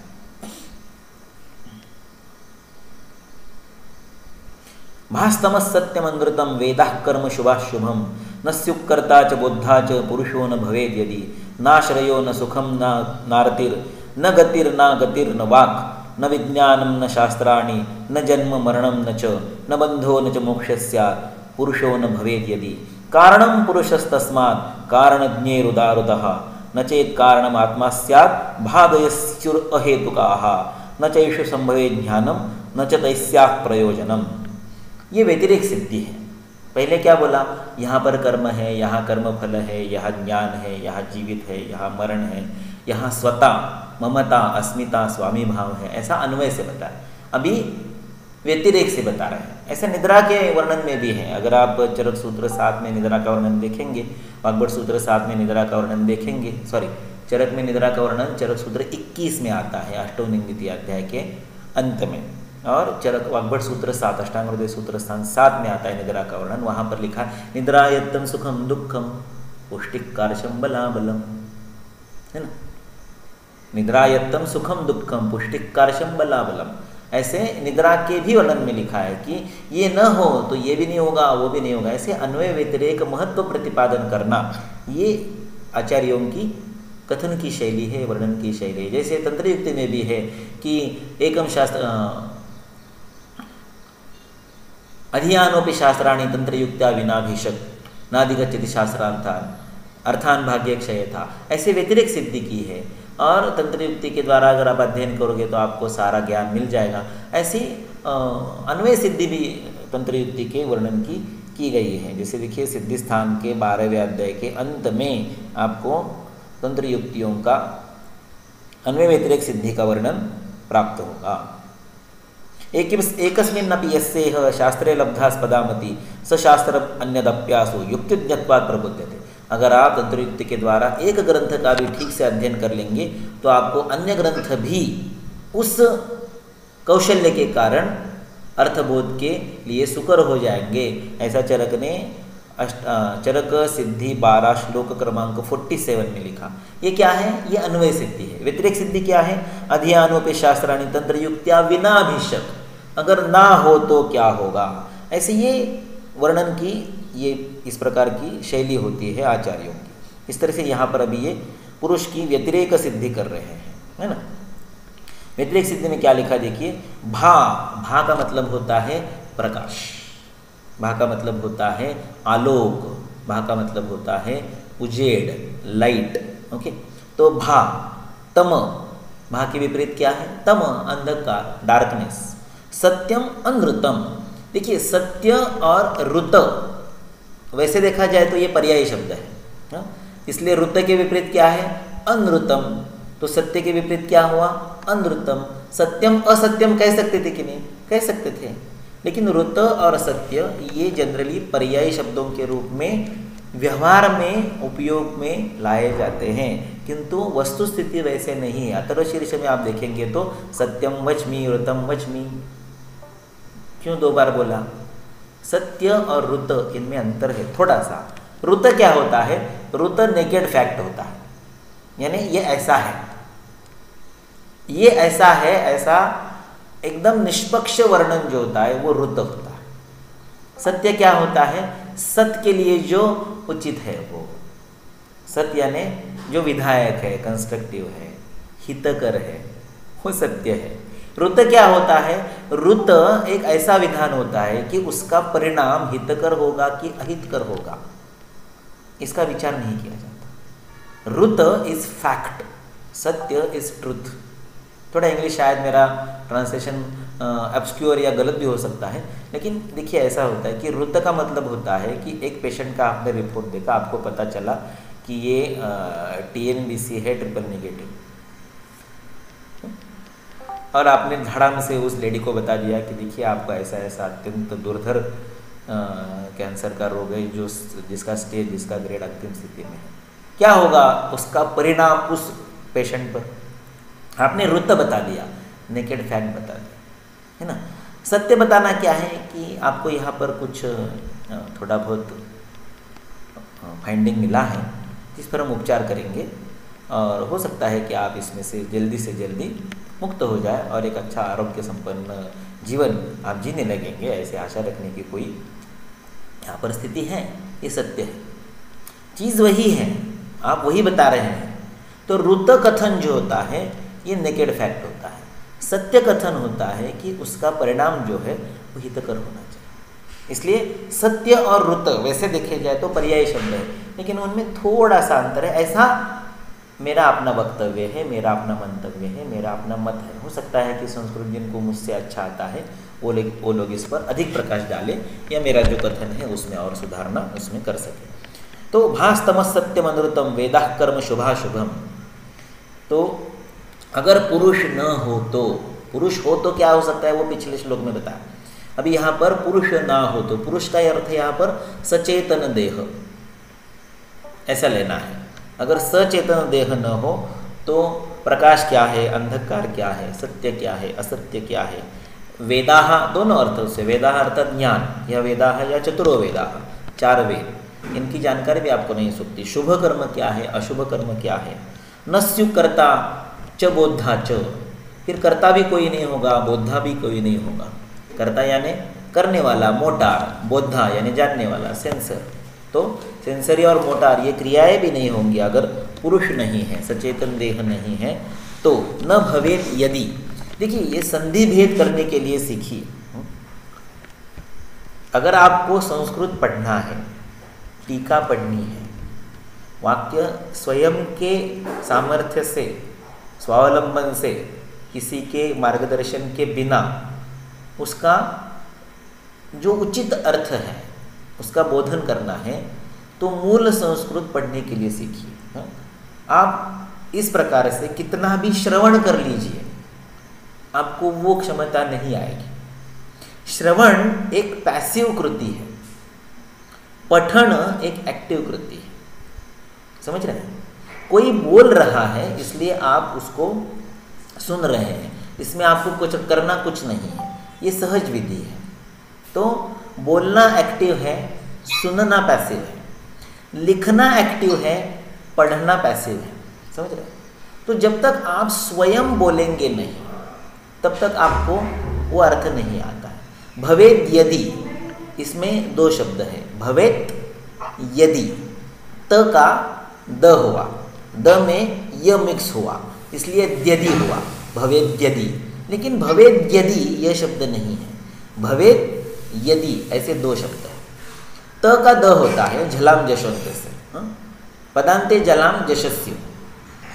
भास्तम सत्यम अनृतम वेदाः कर्म शुभाशुभम न स्युक्कर्ता च बोद्धा च पुरुषो न भवेद यदि नाश्रयो न सुखम न नारतिर् न गतिर्न वाक् न विज्ञानम न शास्त्राणि न जन्म मरणम न च न बंधो न च मोक्षस्य पुरुषो न भवेद यदि कारणम पुरुषस्तस्मात् कारणज्ञेरुदारुतः न चेत् कारणम आत्मा स्यात् भादयस्युर अहेतुकाः न चैषु संभवे ज्ञानम न च तैस्याः प्रयोजनम। ये व्यतिरेक सिद्धि है। पहले क्या बोला, यहाँ पर कर्म है, यहाँ कर्म फल है, यहाँ ज्ञान है, यहाँ जीवित है, यहाँ मरण है, यहाँ स्वता, ममता, अस्मिता, स्वामी भाव है, ऐसा अन्वय से बताया। अभी व्यतिरेक से बता रहे हैं। ऐसा निद्रा के वर्णन में भी है। अगर आप चरक सूत्र 7 में निद्रा का वर्णन देखेंगे, वाग्भट सूत्र 7 में निद्रा का वर्णन देखेंगे, चरक में निद्रा का वर्णन चरक सूत्र 21 में आता है, अष्टोनिंदित अध्याय के अंत में, और चरक वाग्भट सूत्र 7 अष्टांग हृदय सूत्र स्थान 7 में आता है निद्रा का वर्णन। वहाँ पर लिखा है निद्रायत्तं सुखम दुःखम पुष्टिकारशम बलाबलम, है ना। निद्रायत्तं सुखम दुःखम पुष्टिकारशम बलाबलम, ऐसे निद्रा के भी वर्णन में लिखा है कि ये न हो तो ये भी नहीं होगा, वो भी नहीं होगा। ऐसे अन्वय व्यतिरेक महत्व प्रतिपादन करना, ये आचार्यों की कथन की शैली है, वर्णन की शैली है। जैसे तंत्र युक्ति में भी है कि एकम शास्त्र अधियानोपि शास्त्राणि तंत्र युक्त्या विनाभिषक नाधिगच्छति शास्त्रार्थान अर्थान भाग्य क्षय था। ऐसे व्यतिरेक सिद्धि की है, और तंत्र युक्ति के द्वारा अगर आप अध्ययन करोगे तो आपको सारा ज्ञान मिल जाएगा। ऐसी अन्वय सिद्धि भी तंत्र युक्ति के वर्णन की गई है। जैसे देखिए सिद्धि स्थान के 12वें अध्याय के अंत में आपको तंत्र युक्तियों का अन्वय व्यतिरेक सिद्धि का वर्णन प्राप्त होगा। एकस्मिन्नपि यस्येह शास्त्रे लब्धास्पदामति स शास्त्र अन्यदप्यासु युक्तिज्ञत्वात् प्रबुध्यते। अगर आप तंत्र युक्ति के द्वारा एक ग्रंथ का भी ठीक से अध्ययन कर लेंगे तो आपको अन्य ग्रंथ भी उस कौशल्य के कारण अर्थबोध के लिए सुकर हो जाएंगे। ऐसा चरक ने चरक सिद्धि 12 श्लोक क्रमांक 47 में लिखा। ये क्या है, ये अन्वय सिद्धि है। व्यतिरेक सिद्धि क्या है, अधियानोपि शास्त्राणि तंत्र युक्त्या विनाभिषक, अगर ना हो तो क्या होगा। ऐसे ये वर्णन की ये इस प्रकार की शैली होती है आचार्यों की। इस तरह से यहाँ पर अभी ये पुरुष की व्यतिरेक सिद्धि कर रहे हैं, है ना। व्यतिरेक सिद्धि में क्या लिखा देखिए, भा का मतलब होता है प्रकाश, भा का मतलब होता है आलोक, भा का मतलब होता है उजेड़, लाइट। ओके, तो तम, भा के विपरीत क्या है, तम, अंधकार, डार्कनेस। सत्यम अनृतम, देखिए सत्य और ऋत वैसे देखा जाए तो ये पर्यायी शब्द है, इसलिए ऋत के विपरीत क्या है, अनृतम। तो सत्य के विपरीत क्या हुआ, अनृतम। सत्यम असत्यम कह सकते थे कि नहीं, कह सकते थे, लेकिन ऋत और सत्य ये जनरली पर्यायी शब्दों के रूप में व्यवहार में उपयोग में लाए जाते हैं, किंतु वस्तु स्थिति वैसे नहीं है। अथर्वशीर्ष में आप देखेंगे तो सत्यम वच्मि ऋतम वच्मि, क्यों 2 बार बोला, सत्य और ऋत इनमें अंतर है थोड़ा सा। ऋत क्या होता है, ऋत नेकेड फैक्ट होता है, यानी ये ऐसा है, ये ऐसा है, ऐसा एकदम निष्पक्ष वर्णन जो होता है वो ऋत होता है। सत्य क्या होता है, सत्य के लिए जो उचित है वो सत्य, यानी जो विधायक है, कंस्ट्रक्टिव है, हितकर है, वो सत्य है। ऋत क्या होता है, ऋत एक ऐसा विधान होता है कि उसका परिणाम हितकर होगा कि अहितकर होगा, इसका विचार नहीं किया जाता। ऋत इज फैक्ट, सत्य इज ट्रुथ। थोड़ा इंग्लिश शायद मेरा ट्रांसलेशन ऑब्स्क्योर या गलत भी हो सकता है, लेकिन देखिए ऐसा होता है कि ऋत का मतलब होता है कि एक पेशेंट का आपने रिपोर्ट देखा, आपको पता चला कि ये TNBC है, ट्रिपल नेगेटिव, और आपने धड़ाम से उस लेडी को बता दिया कि देखिए आपको ऐसा ऐसा अत्यंत दुर्धर कैंसर का रोग है, जो जिसका स्टेज, जिसका ग्रेड अंतिम स्थिति में है। क्या होगा उसका परिणाम उस पेशेंट पर, आपने ऋत बता दिया, नेकेड फैक्ट बता दिया, है ना। सत्य बताना क्या है कि आपको यहाँ पर कुछ थोड़ा बहुत फाइंडिंग मिला है जिस पर हम उपचार करेंगे, और हो सकता है कि आप इसमें से जल्दी मुक्त हो जाए और एक अच्छा आरोग्य संपन्न जीवन आप जीने लगेंगे, ऐसे आशा रखने की कोई यहाँ पर स्थिति है। ये सत्य है, चीज़ वही है, आप वही बता रहे हैं। तो ऋत कथन जो होता है ये नेकेड फैक्ट होता है, सत्य कथन होता है कि उसका परिणाम जो है वो हितकर होना चाहिए। इसलिए सत्य और ऋत वैसे देखे जाए तो पर्यायी शब्द है, लेकिन उनमें थोड़ा सा अंतर है। ऐसा मेरा अपना वक्तव्य है, मेरा अपना मंतव्य है, मेरा अपना मत है। हो सकता है कि संस्कृत जिनको मुझसे अच्छा आता है वो लोग इस पर अधिक प्रकाश डालें या मेरा जो कथन है उसमें और सुधारना उसमें कर सकें। तो भास्तमः सत्यम अनृतम वेदाः कर्म शुभाशुभम। तो अगर पुरुष न हो तो, पुरुष हो तो क्या हो सकता है वो पिछले श्लोक में बताया। अभी यहाँ पर पुरुष ना हो तो, पुरुष का अर्थ है यहाँ पर सचेतन देह, ऐसा लेना है। अगर सचेतन देह न हो तो प्रकाश क्या है, अंधकार क्या है, सत्य क्या है, असत्य क्या है। वेदाः दोनों अर्थों से, वेदाः अर्थात ज्ञान, या वेदाः या चतुर्वेदाः, 4 वेद, इनकी जानकारी भी आपको नहीं सकती। शुभ कर्म क्या है, अशुभ कर्म क्या है। न स्यु कर्ता च बोद्धा च, फिर कर्ता भी कोई नहीं होगा, बोद्धा भी कोई नहीं होगा। कर्ता यानी करने वाला, मोटार, बोद्धा यानी जानने वाला, सेंसर। तो सेंसरी और मोटार ये क्रियाएं भी नहीं होंगी अगर पुरुष नहीं है, सचेतन देह नहीं है तो। न भवेत यदि, देखिए ये संधि भेद करने के लिए सीखिए। अगर आपको संस्कृत पढ़ना है, टीका पढ़नी है, वाक्य स्वयं के सामर्थ्य से, स्वावलंबन से, किसी के मार्गदर्शन के बिना उसका जो उचित अर्थ है उसका बोधन करना है, तो मूल संस्कृत पढ़ने के लिए सीखिए। आप इस प्रकार से कितना भी श्रवण कर लीजिए, आपको वो क्षमता नहीं आएगी। श्रवण एक पैसिव कृति है, पठन एक एक्टिव कृति है। समझ रहे हैं? कोई बोल रहा है इसलिए आप उसको सुन रहे हैं, इसमें आपको कुछ करना कुछ नहीं है, ये सहज विधि है। तो बोलना एक्टिव है, सुनना पैसिव है, लिखना एक्टिव है, पढ़ना पैसिव है। समझ रहे? तो जब तक आप स्वयं बोलेंगे नहीं तब तक आपको वो अर्थ नहीं आता है। भवेद यदि, इसमें 2 शब्द है, भवेत यदि, त का द हुआ, द में य मिक्स हुआ इसलिए यदि हुआ, भवेद यदि। लेकिन भवेद यदि यह शब्द नहीं है, भवेद यदि ऐसे 2 शब्द है। त का द होता है झलाम जशोन्त से, पदांते जलाम जशस्यु।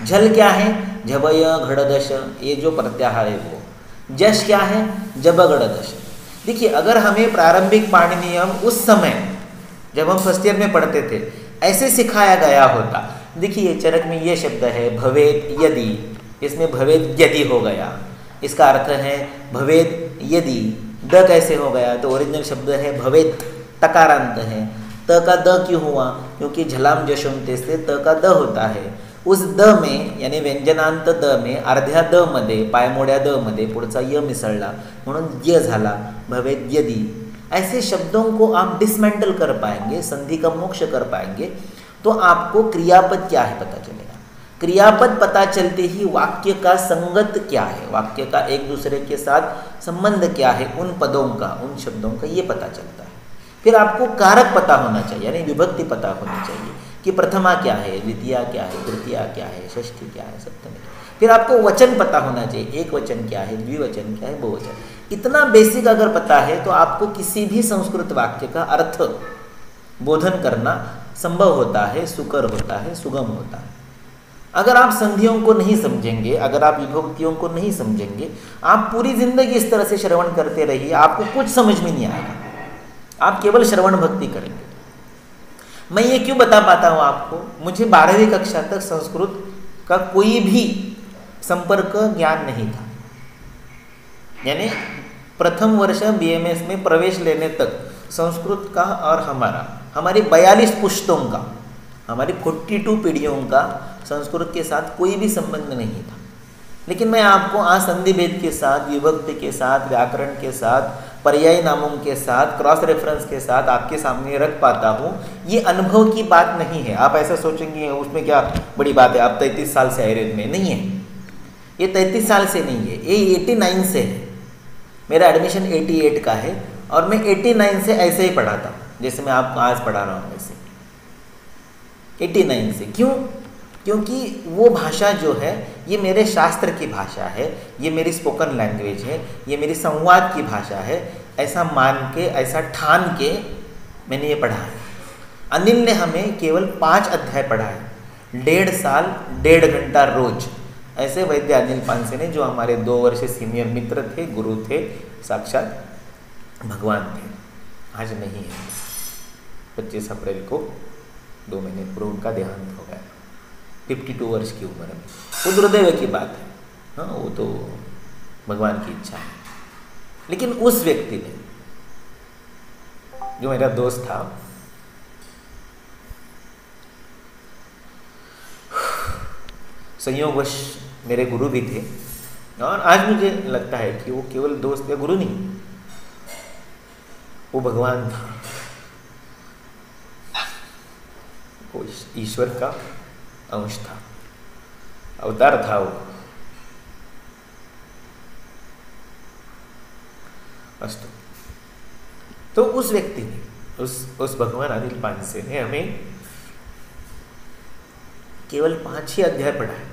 झल क्या है, झबय घड़दश, ये जो प्रत्याहार है वो। जश क्या है, जब गड़दश। देखिए अगर हमें प्रारंभिक पाणिनियम उस समय जब हम फर्स्ट ईयर में पढ़ते थे ऐसे सिखाया गया होता, देखिए चरक में ये शब्द है भवेद यदि, इसमें भवेद यदि हो गया, इसका अर्थ है भवेद यदि। द कैसे हो गया, तो ओरिजिनल शब्द है भवेत, तकारांत है। त का द क्यों हुआ, क्योंकि झलाम जशोन्ते से त का द होता है। उस द में यानी व्यंजनांत द में अर्ध्या द मध्ये, पायमोड्या द मध्ये पुढचा य मिसळला म्हणून य झाला, भवेद यदि। ऐसे शब्दों को आप डिसमेंटल कर पाएंगे, संधि का मोक्ष कर पाएंगे, तो आपको क्रियापद क्या है पता चलेगा। क्रियापद पता चलते ही वाक्य का संगत क्या है, वाक्य का एक दूसरे के साथ संबंध क्या है, उन पदों का, उन शब्दों का ये पता चलता है। फिर आपको कारक पता होना चाहिए, यानी विभक्ति पता होनी चाहिए कि प्रथमा क्या है, द्वितीया क्या है, तृतीया क्या है, षष्ठी क्या है, सप्तमी। फिर आपको वचन पता होना चाहिए, एक वचन क्या है, द्विवचन क्या है, बहुवचन। इतना बेसिक अगर पता है तो आपको किसी भी संस्कृत वाक्य का अर्थ बोधन करना संभव होता है, सुकर होता है, सुगम होता है। अगर आप संधियों को नहीं समझेंगे, अगर आप विभक्तियों को नहीं समझेंगे, आप पूरी जिंदगी इस तरह से श्रवण करते रहिए, आपको कुछ समझ में नहीं आएगा, आप केवल श्रवण भक्ति करेंगे। मैं ये क्यों बता पाता हूँ आपको, मुझे 12वीं कक्षा तक संस्कृत का कोई भी संपर्क ज्ञान नहीं था। यानी प्रथम वर्ष BMS में प्रवेश लेने तक संस्कृत का और हमारी 42 पुश्तों का, हमारी 42 पीढ़ियों का संस्कृत के साथ कोई भी संबंध नहीं था। लेकिन मैं आपको आज संधि भेद के साथ, विभक्ति के साथ, व्याकरण के साथ, पर्यायी नामों के साथ, क्रॉस रेफरेंस के साथ आपके सामने रख पाता हूँ। ये अनुभव की बात नहीं है। आप ऐसा सोचेंगे उसमें क्या बड़ी बात है, आप 33 साल से आयुर्वेद में, नहीं है। ये 33 साल से नहीं है, ये 89 से है। मेरा एडमिशन 88 का है और मैं 89 से ऐसे ही पढ़ा था जैसे मैं आपको आज पढ़ा रहा हूँ वैसे, 89 से। क्यों? क्योंकि वो भाषा जो है ये मेरे शास्त्र की भाषा है, ये मेरी स्पोकन लैंग्वेज है, ये मेरी संवाद की भाषा है, ऐसा मान के, ऐसा ठान के मैंने ये पढ़ा है। अनिल ने हमें केवल 5 अध्याय पढ़ा है, 1.5 साल 1.5 घंटा रोज। ऐसे वैद्य अनिल पानसे ने, जो हमारे 2 वर्ष सीनियर मित्र थे, गुरु थे, साक्षात भगवान थे, आज नहीं है। 25 अप्रैल को 2 महीने पूर्व उनका देहांत हो गया, 52 वर्ष की उम्र में। वो दुर्दैव की बात है, हाँ, वो तो भगवान की इच्छा है। लेकिन उस व्यक्ति ने, जो मेरा दोस्त था, संयोगवश मेरे गुरु भी थे, और आज मुझे लगता है कि वो केवल दोस्त या गुरु नहीं, वो भगवान था, वो ईश्वर का अंश था, अवतार था वो। अस्तु, तो उस व्यक्ति ने, उस भगवान अनिल पानसे ने हमें केवल 5 ही अध्याय पढ़ाए,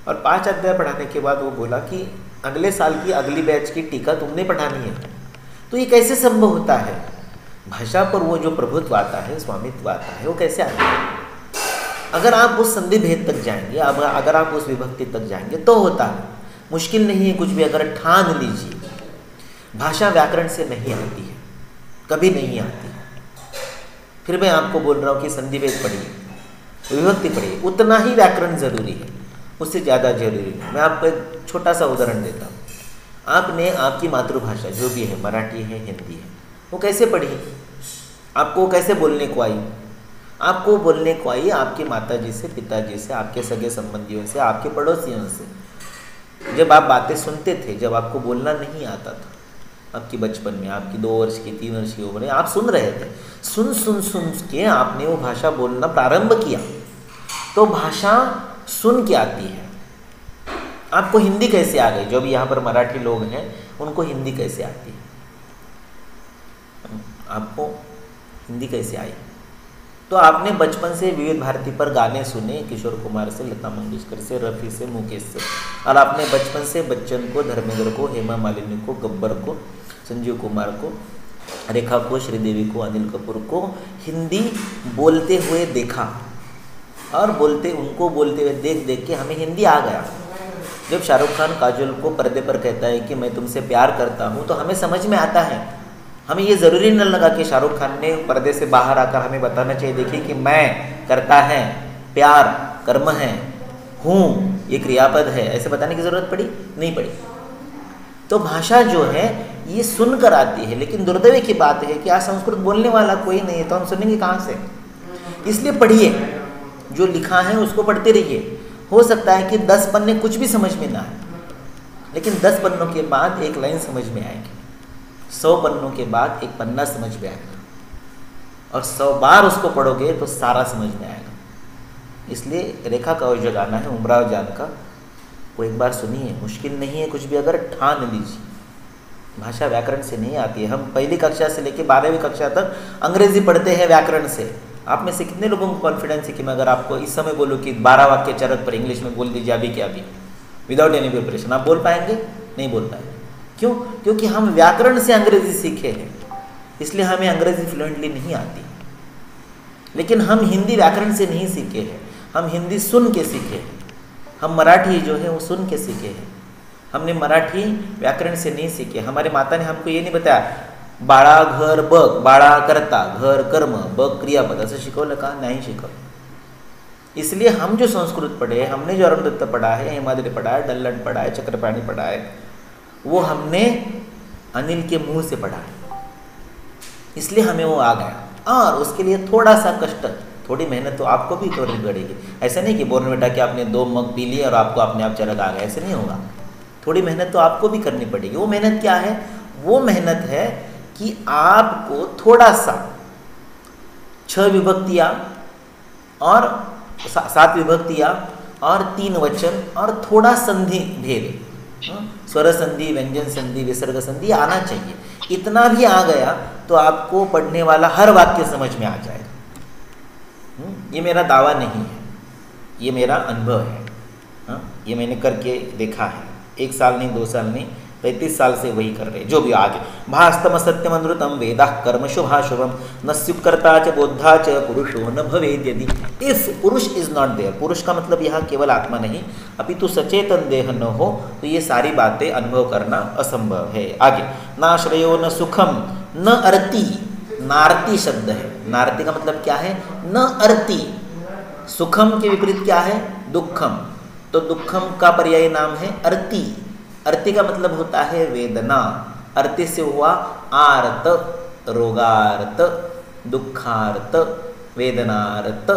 और 5 अध्याय पढ़ाने के बाद वो बोला कि अगले साल की अगली बैच की टीका तुमने पढ़ानी है। तो ये कैसे संभव होता है? भाषा पर वो जो प्रभुत्व आता है, स्वामित्व आता है, वो कैसे आता है? अगर आप उस संधि भेद तक जाएंगे, अगर आप उस विभक्ति तक जाएंगे तो होता है। मुश्किल नहीं है कुछ भी, अगर ठान लीजिए। भाषा व्याकरण से नहीं आती है, कभी नहीं आती। फिर मैं आपको बोल रहा हूँ कि संधि भेद पढ़िए, विभक्ति पढ़िए, उतना ही व्याकरण जरूरी है, उससे ज़्यादा जरूरी नहीं। मैं आपको एक छोटा सा उदाहरण देता हूँ। आपने आपकी मातृभाषा जो भी है, मराठी है, हिंदी है, वो कैसे पढ़ी? आपको कैसे बोलने को आई? आपको बोलने को आई आपकी माताजी से, पिताजी से, आपके सगे संबंधियों से, आपके पड़ोसियों से। जब आप बातें सुनते थे, जब आपको बोलना नहीं आता था, आपकी बचपन में, आपकी 2 वर्ष की 3 वर्ष की उम्र में आप सुन रहे थे, सुन सुन सुन के आपने वो भाषा बोलना प्रारंभ किया। तो भाषा सुन के आती है। आपको हिंदी कैसे आ गई? जो भी यहाँ पर मराठी लोग हैं, उनको हिंदी कैसे आती है? आपको हिंदी कैसे आई? तो आपने बचपन से विविध भारती पर गाने सुने, किशोर कुमार से, लता मंगेशकर से, रफ़ी से, मुकेश से, और आपने बचपन से बच्चन को, धर्मेंद्र को, हेमा मालिनी को, गब्बर को, संजीव कुमार को, रेखा को, श्रीदेवी को, अनिल कपूर को हिंदी बोलते हुए देखा, और उनको बोलते हुए देख देख के हमें हिंदी आ गया। जब शाहरुख खान काजोल को पर्दे पर कहता है कि मैं तुमसे प्यार करता हूँ, तो हमें समझ में आता है। हमें ये ज़रूरी न लगा कि शाहरुख खान ने पर्दे से बाहर आकर हमें बताना चाहिए, देखिए कि मैं करता है, प्यार कर्म है, हूँ ये क्रियापद है, ऐसे बताने की ज़रूरत पड़ी? नहीं पड़ी। तो भाषा जो है ये सुनकर आती है। लेकिन दुर्दैव की बात है कि आज संस्कृत बोलने वाला कोई नहीं है, तो हम सुनेंगे कहाँ से? इसलिए पढ़िए, जो लिखा है उसको पढ़ते रहिए। हो सकता है कि 10 पन्ने कुछ भी समझ में ना आए, लेकिन 10 पन्नों के बाद एक लाइन समझ में आएगी, 100 पन्नों के बाद एक पन्ना समझ में आएगा, और 100 बार उसको पढ़ोगे तो सारा समझ में आएगा। इसलिए रेखा का जो गाना है उमराव जान का, वो एक बार सुनिए, मुश्किल नहीं है कुछ भी, अगर ठान लीजिए। भाषा व्याकरण से नहीं आती है। हम पहली कक्षा से लेकर 12वीं कक्षा तक अंग्रेजी पढ़ते हैं व्याकरण से। आप में से कितने लोगों को कॉन्फिडेंस है कि मैं अगर आपको इस समय बोलूँ कि 12 वाक्य चरक पर इंग्लिश में बोल दीजिए अभी के अभी, विदाउट एनी प्रिपरेशन, आप बोल पाएंगे? नहीं बोल पाएंगे। क्यों? क्योंकि हम व्याकरण से अंग्रेजी सीखे हैं, इसलिए हमें अंग्रेजी फ्लुएंटली नहीं आती। लेकिन हम हिंदी व्याकरण से नहीं सीखे हैं, हम हिंदी सुन के सीखे हैं। हम मराठी जो है वो सुन के सीखे हैं, हमने मराठी व्याकरण से नहीं सीखे। हमारे माता ने हमको ये नहीं बताया बाळा घर बघ, बाळा करता, घर कर्म, बघ क्रियापद, असं शिकवलं का? नहीं शिकवलं। इसलिए हम जो संस्कृत पढ़े, हमने जो अरुणदत्त पढ़ा है, हेमाद्रि पढ़ा है, डल्लन पढ़ा है, चक्रपाणी पढ़ा है, वो हमने अनिल के मुंह से पढ़ा है, इसलिए हमें वो आ गया। और उसके लिए थोड़ा सा कष्ट, थोड़ी मेहनत तो आपको भी करनी पड़ेगी। ऐसा नहीं कि बोर्नविटा के आपने 2 मग पी लिए और आपको अपने आप चरक आ गया, ऐसे नहीं होगा। थोड़ी मेहनत तो आपको भी करनी पड़ेगी। वो मेहनत क्या है? वो मेहनत है कि आपको थोड़ा सा 6 विभक्तियाँ और 7 विभक्तियाँ और 3 वचन और थोड़ा संधि भेद, स्वर संधि, व्यंजन संधि, विसर्ग संधि आना चाहिए। इतना भी आ गया तो आपको पढ़ने वाला हर वाक्य समझ में आ जाएगा। ये मेरा दावा नहीं है, ये मेरा अनुभव है। ये मैंने करके देखा है, 1 साल नहीं, 2 साल नहीं, 35 साल से वही कर रहे हैं। जो भी आगे भास्तम सत्यम अनृतम वेदा कर्म शुभाशुभम न स्युकर्ता च बोद्धा च पुरुषो न भवेद यदि। इफ पुरुष इज नॉट देयर, पुरुष का मतलब यहाँ केवल आत्मा नहीं अपितु सचेतन देह न हो तो ये सारी बातें अनुभव करना असंभव है। आगे नाश्रयो न सुखम न अर्ति, नार्ति शब्द है, नार्ति का मतलब क्या है, न अर्ति। सुखम के विपरीत क्या है, दुखम, तो दुखम का पर्याय नाम है अर्ति। अर्ति का मतलब होता है वेदना, अर्ति से हुआ आर्त, रोगार्त, दुखार्त, वेदनार्त।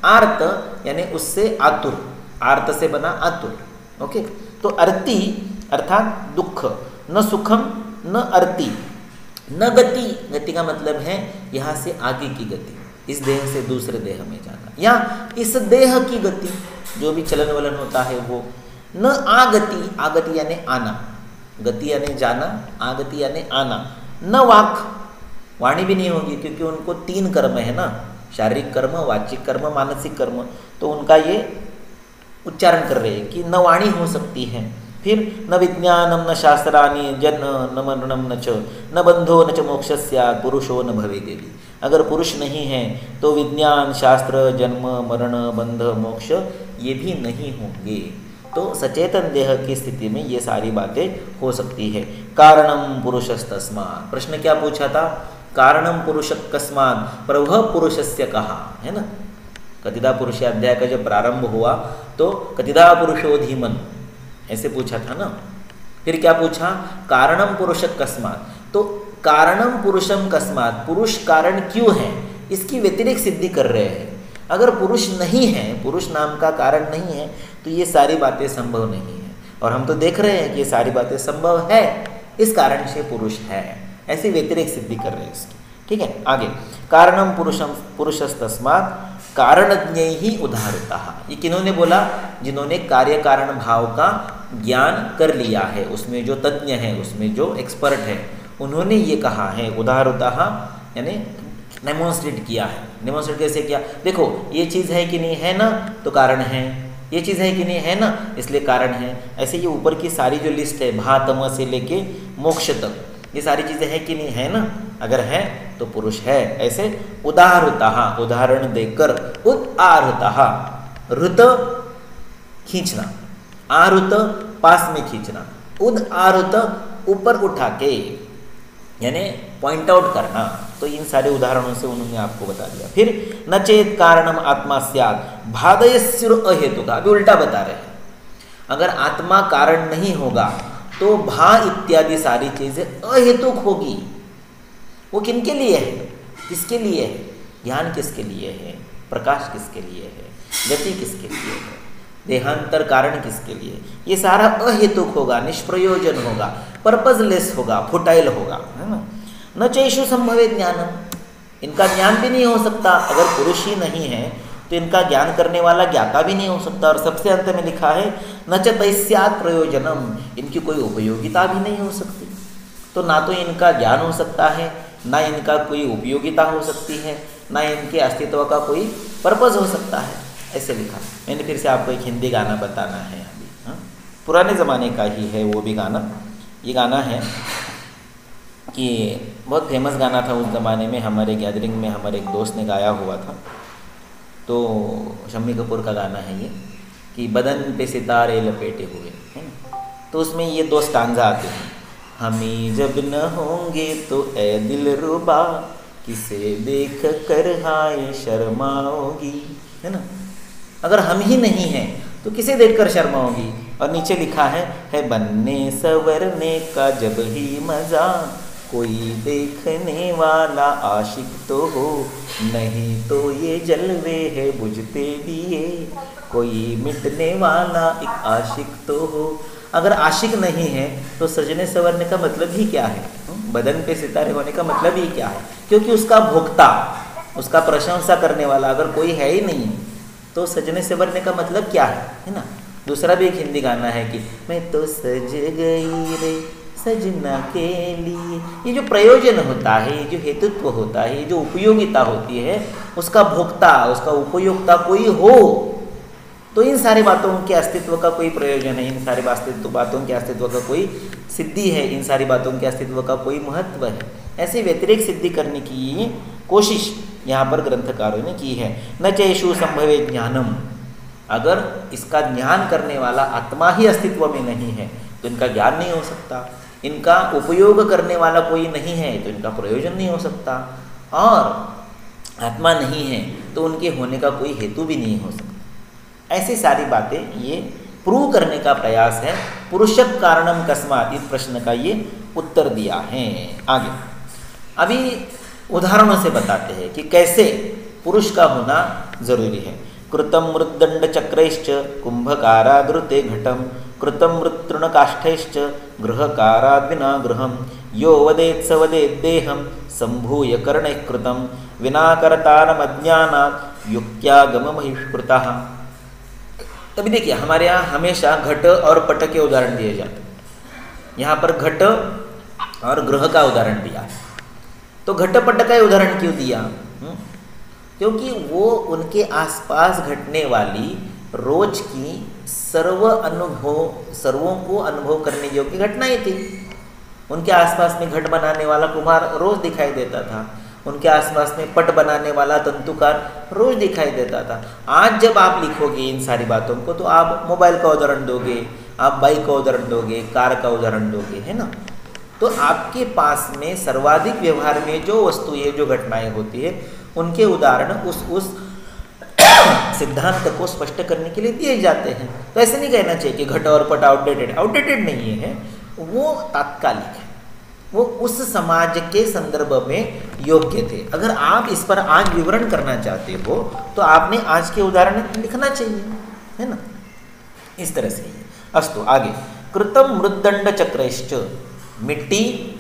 आर्त यानी उससे आतुर, आर्त से बना आतुर। ओके, तो अर्ति अर्थात दुख, न सुखम न अर्ति, न गति, गति का मतलब है यहाँ से आगे की गति, इस देह से दूसरे देह में जाना, या इस देह की गति जो भी चलन वलन होता है वो। न आगति, आगति यानी आना, गति यानी जाना, आगति यानी आना। न वाक, वाणी भी नहीं होगी क्योंकि उनको 3 कर्म है ना, शारीरिक कर्म, वाचिक कर्म, मानसिक कर्म, तो उनका ये उच्चारण कर रहे हैं कि न वाणी हो सकती है। फिर न विज्ञानम न शास्त्राणि जन न मरणम न च न बंधो न च मोक्षस्यात् पुरुषो न भवेदेति। अगर पुरुष नहीं है तो विज्ञान, शास्त्र, जन्म, मरण, बंध, मोक्ष ये भी नहीं होंगे। तो सचेतन देह की स्थिति में ये सारी बातें हो सकती है। कारणम पुरुषस्तस्मात्, प्रश्न क्या पूछा था, कारणम पुरुष कस्मात् प्रभव पुरुषस्य कहा, है ना। कतिदा पुरुष अध्याय का जब प्रारंभ हुआ तो कतिदा पुरुषो धीमन ऐसे पूछा था ना। फिर क्या पूछा, कारणम पुरुष कस्मात्, तो कारणम पुरुषम कस्मात्, पुरुष कारण क्यों है, इसकी व्यतिरिक्त सिद्धि कर रहे हैं। अगर पुरुष नहीं है, पुरुष नाम का कारण नहीं है तो ये सारी बातें संभव नहीं है। और हम तो देख रहे हैं कि ये सारी बातें संभव है, इस कारण से पुरुष है, ऐसी व्यतिरिक्त सिद्धि कर रहे हैं इसकी। ठीक है, आगे कारणम पुरुषम पुरुषस्तस्मात् कारणज्ञ ही उदाहरता। ये किन्होंने बोला, जिन्होंने कार्य कारण भाव का ज्ञान कर लिया है, उसमें जो तज्ञ है, उसमें जो एक्सपर्ट है, उन्होंने ये कहा है। उदाहरता यानी डेमोन्स्ट्रेट किया है। डेमोन्स्ट्रेट कैसे किया, देखो ये चीज़ है कि नहीं है ना तो कारण है, ये चीज़ है कि नहीं है ना इसलिए कारण है। ऐसे ये ऊपर की सारी जो लिस्ट है भा तम से लेके मोक्ष तक, ये सारी चीज़ें हैं कि नहीं है ना, अगर है तो पुरुष है। ऐसे उदाहरता, उदाहरण देकर, उदाहरता ऋत खींचना, आरुत पास में खींचना, उदाहरत ऊपर उठा के यानी पॉइंट आउट करना। तो इन सारे उदाहरणों से उन्होंने आपको बता दिया। फिर न चेत कारणम आत्मा स्यात् भादयस्युर अहेतुका, अभी उल्टा बता रहे हैं। अगर आत्मा कारण नहीं होगा तो भा इत्यादि सारी चीजें अहेतुक होगी। वो किनके लिए है, किसके लिए है, ज्ञान किसके लिए है, प्रकाश किसके लिए है, गति किसके लिए है, देहांतर कारण किसके लिए, ये सारा अहेतुक होगा, निष्प्रयोजन होगा, पर्पजलेस होगा, फुटाइल होगा, है ना। न चेषु संभवे ज्ञानम, इनका ज्ञान भी नहीं हो सकता। अगर पुरुष ही नहीं है तो इनका ज्ञान करने वाला ज्ञाता भी नहीं हो सकता। और सबसे अंत में लिखा है न च तस्यात् प्रयोजनम, इनकी कोई उपयोगिता भी नहीं हो सकती। तो ना तो इनका ज्ञान हो सकता है, ना इनका कोई उपयोगिता हो सकती है, ना इनके अस्तित्व का कोई पर्पज हो सकता है, ऐसे लिखा। मैंने फिर से आपको एक हिंदी गाना बताना है अभी, हाँ, पुराने ज़माने का ही है वो भी गाना। ये गाना है कि बहुत फेमस गाना था उस ज़माने में, हमारे गैदरिंग में हमारे एक दोस्त ने गाया हुआ था। तो शम्मी कपूर का गाना है ये कि बदन पे सितारे लपेटे हुए, है ना। तो उसमें ये 2 स्टांजा आते हैं, हमें जब न होंगे तो ए दिलरुबा किसे देख कर हाय शर्माओगी, है ना। अगर हम ही नहीं हैं तो किसे देखकर शर्माओगी। और नीचे लिखा है बनने संवरने का जब ही मज़ा, कोई देखने वाला आशिक तो हो, नहीं तो ये जलवे है बुझते दिए, कोई मिटने वाला एक आशिक तो हो। अगर आशिक नहीं है तो सजने संवरने का मतलब ही क्या है, बदन पे सितारे होने का मतलब ही क्या है। क्योंकि उसका भोक्ता, उसका प्रशंसा करने वाला अगर कोई है ही नहीं तो सजने संवरने का मतलब क्या है ना। दूसरा भी एक हिंदी गाना है कि मैं तो सज गई रे सजना के लिए। ये जो प्रयोजन होता है, ये जो हेतुत्व होता है, ये जो उपयोगिता होती है, उसका भोक्ता, उसका उपयोक्ता कोई हो तो इन सारी बातों के अस्तित्व का कोई प्रयोजन है, इन सारी बातों के अस्तित्व का कोई सिद्धि है, इन सारी बातों के अस्तित्व का कोई महत्व है। ऐसे व्यतिरेक सिद्धि करने की कोशिश यहाँ पर ग्रंथकारों ने की है। न चेषु संभवे ज्ञानम, अगर इसका ज्ञान करने वाला आत्मा ही अस्तित्व में नहीं है तो इनका ज्ञान नहीं हो सकता, इनका उपयोग करने वाला कोई नहीं है तो इनका प्रयोजन नहीं हो सकता, और आत्मा नहीं है तो उनके होने का कोई हेतु भी नहीं हो सकता। ऐसी सारी बातें ये प्रूव करने का प्रयास है। पुरुषक कारणम कस्मात्, इस प्रश्न का ये उत्तर दिया है। आगे अभी उदाहरणों से बताते हैं कि कैसे पुरुष का होना जरूरी है। कृतम मृदंड चक्रैश्च कुंभकारागृते घटम कृतम मृतृण काष्ठैश्च गृहकाराद् विना गृहम यो वदेत् स वदेत् देहम संभूय कर्णैः कृतम विना कर्तारमज्ञानात् युक्त्यागम महिष्कृतः। तभी देखिए हमारे यहाँ हमेशा घट और पट के उदाहरण दिए जाते हैं। यहाँ पर घट और ग्रह का उदाहरण दिया है। तो घट पट का उदाहरण क्यों दिया? क्योंकि वो उनके आसपास घटने वाली रोज की सर्वों को अनुभव करने योग्य घटनाएं थी। उनके आसपास में घट बनाने वाला कुम्हार रोज दिखाई देता था, उनके आसपास में पट बनाने वाला तंतुकार रोज दिखाई देता था। आज जब आप लिखोगे इन सारी बातों को तो आप मोबाइल का उदाहरण दोगे, आप बाइक का उदाहरण दोगे, कार का उदाहरण दोगे, है ना। तो आपके पास में सर्वाधिक व्यवहार में जो वस्तु है, जो घटनाएं होती है, उनके उदाहरण उस सिद्धांत को स्पष्ट करने के लिए दिए जाते हैं। तो ऐसे नहीं कहना चाहिए कि घट और पट आउटडेटेड नहीं है, वो तात्कालिक है, वो उस समाज के संदर्भ में योग्य थे। अगर आप इस पर आज विवरण करना चाहते हो तो आपने आज के उदाहरण लिखना चाहिए, है ना। इस तरह से ही अस्तु आगे कृतम मृदंड चक्रैश्च, मिट्टी,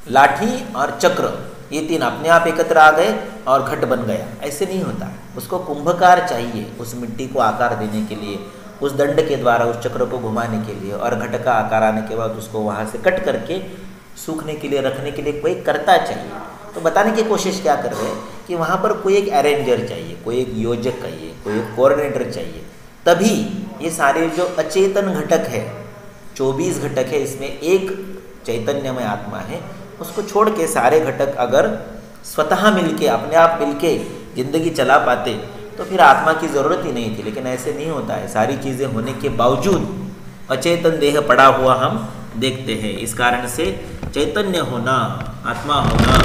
लाठी और चक्र, ये तीन अपने आप एकत्र आ गए और घट बन गया, ऐसे नहीं होता है। उसको कुंभकार चाहिए उस मिट्टी को आकार देने के लिए, उस दंड के द्वारा उस चक्र को घुमाने के लिए, और घट का आकार आने के बाद उसको वहाँ से कट करके सूखने के लिए रखने के लिए कोई कर्ता चाहिए। तो बताने की कोशिश क्या कर रहे हैं कि वहाँ पर कोई एक अरेंजर चाहिए, कोई एक योजक चाहिए, कोई एक कोऑर्डिनेटर चाहिए, तभी ये सारे जो अचेतन घटक है, 24 घटक है, इसमें एक चैतन्यमय आत्मा है, उसको छोड़ के सारे घटक अगर स्वतः मिलके अपने आप मिलके जिंदगी चला पाते तो फिर आत्मा की ज़रूरत ही नहीं थी। लेकिन ऐसे नहीं होता है, सारी चीज़ें होने के बावजूद अचेतन देह पड़ा हुआ हम देखते हैं। इस कारण से चैतन्य होना, आत्मा होना,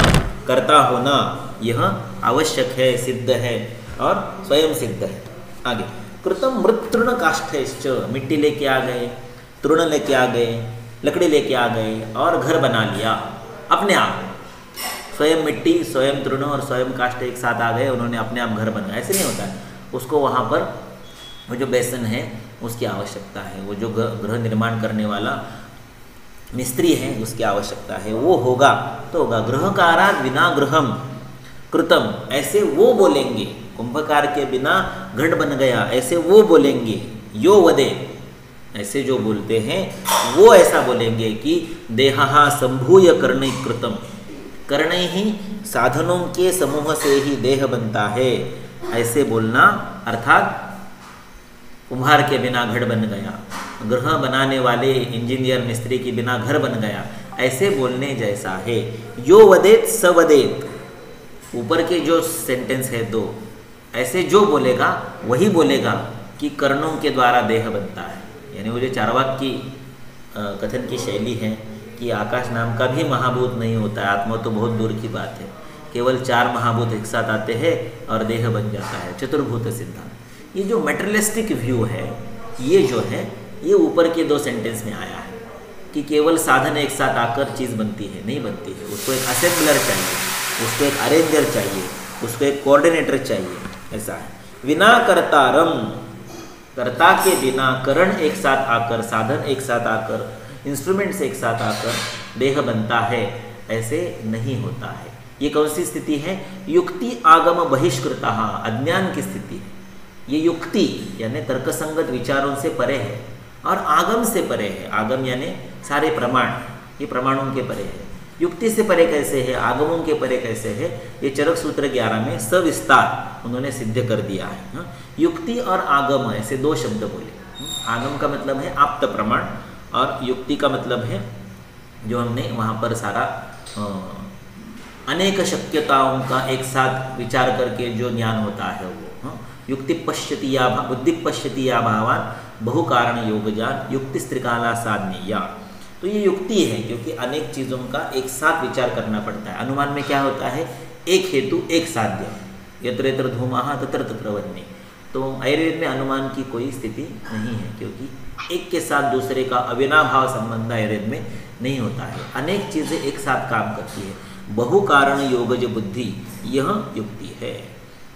कर्ता होना यह आवश्यक है, सिद्ध है और स्वयं सिद्ध है। आगे कृतम मृतृण काष्ठैश्च, मिट्टी लेके आ गए, तृण लेके आ गए, लकड़ी लेके आ गए और घर बना लिया अपने आप। स्वयं मिट्टी, स्वयं तृण और स्वयं काष्ठ एक साथ आ गए, उन्होंने अपने आप घर बनाया, ऐसे नहीं होता है। उसको वहाँ पर वो जो बेसन है उसकी आवश्यकता है, वो जो गृह निर्माण करने वाला मिस्त्री है उसकी आवश्यकता है, वो होगा तो होगा। गृहकाराद विना गृहम कृतम, ऐसे वो बोलेंगे, कुंभकार के बिना घट बन गया, ऐसे वो बोलेंगे। यो वदे, ऐसे जो बोलते हैं वो ऐसा बोलेंगे कि देहा संभूय कर्णै कृतम, कर्णै ही साधनों के समूह से ही देह बनता है, ऐसे बोलना। अर्थात कुम्हार के बिना घट बन गया, गृह बनाने वाले इंजीनियर मिस्त्री के बिना घर बन गया, ऐसे बोलने जैसा है। यो वदेत स वदेत, ऊपर के जो सेंटेंस है दो, ऐसे जो बोलेगा वही बोलेगा कि कर्णों के द्वारा देह बनता है। यानी वो जो चार्वाक की कथन की शैली है कि आकाश नाम का भी महाभूत नहीं होता है, आत्मा तो बहुत दूर की बात है, केवल 4 महाभूत एक साथ आते हैं और देह बन जाता है, चतुर्भूत सिद्धांत। ये जो मेटेरियलिस्टिक व्यू है, ये जो है ये ऊपर के 2 सेंटेंस में आया है कि केवल साधन एक साथ आकर चीज़ बनती है, नहीं बनती है। उसको एक असेंबलर चाहिए, उसको एक अरेंजर चाहिए, उसको एक कोऑर्डिनेटर चाहिए, ऐसा है। विना कर्तारम, कर्ता के बिना करण एक साथ आकर, साधन एक साथ आकर, इंस्ट्रूमेंट्स एक साथ आकर देह बनता है, ऐसे नहीं होता है। ये कौन सी स्थिति है? युक्ति आगम बहिष्कृता, अज्ञान की स्थिति है। ये युक्ति यानी तर्कसंगत विचारों से परे है और आगम से परे है। आगम यानी सारे प्रमाण, ये प्रमाणों के परे है। युक्ति से परे कैसे है, आगमों के परे कैसे है, ये चरक सूत्र 11 में सविस्तार उन्होंने सिद्ध कर दिया है। युक्ति और आगम ऐसे दो शब्द बोले। आगम का मतलब है आप्त प्रमाण और युक्ति का मतलब है जो हमने वहाँ पर सारा अनेक शक्यताओं का एक साथ विचार करके जो ज्ञान होता है वो। युक्ति पश्यति या बुद्धि पश्यति या भावान बहु कारण योगजान युक्ति त्रिकाला साधनीया। तो ये युक्ति है क्योंकि अनेक चीज़ों का एक साथ विचार करना पड़ता है। अनुमान में क्या होता है, एक हेतु एक साध्य, यत्र यत्र धूमाः तत्र तत्र वह्नि। तो आयुर्वेद में अनुमान की कोई स्थिति नहीं है क्योंकि एक के साथ दूसरे का अविनाभाव संबंध आयुर्वेद में नहीं होता है। अनेक चीज़ें एक साथ काम करती है। बहु कारण योगज बुद्धि यह युक्ति है।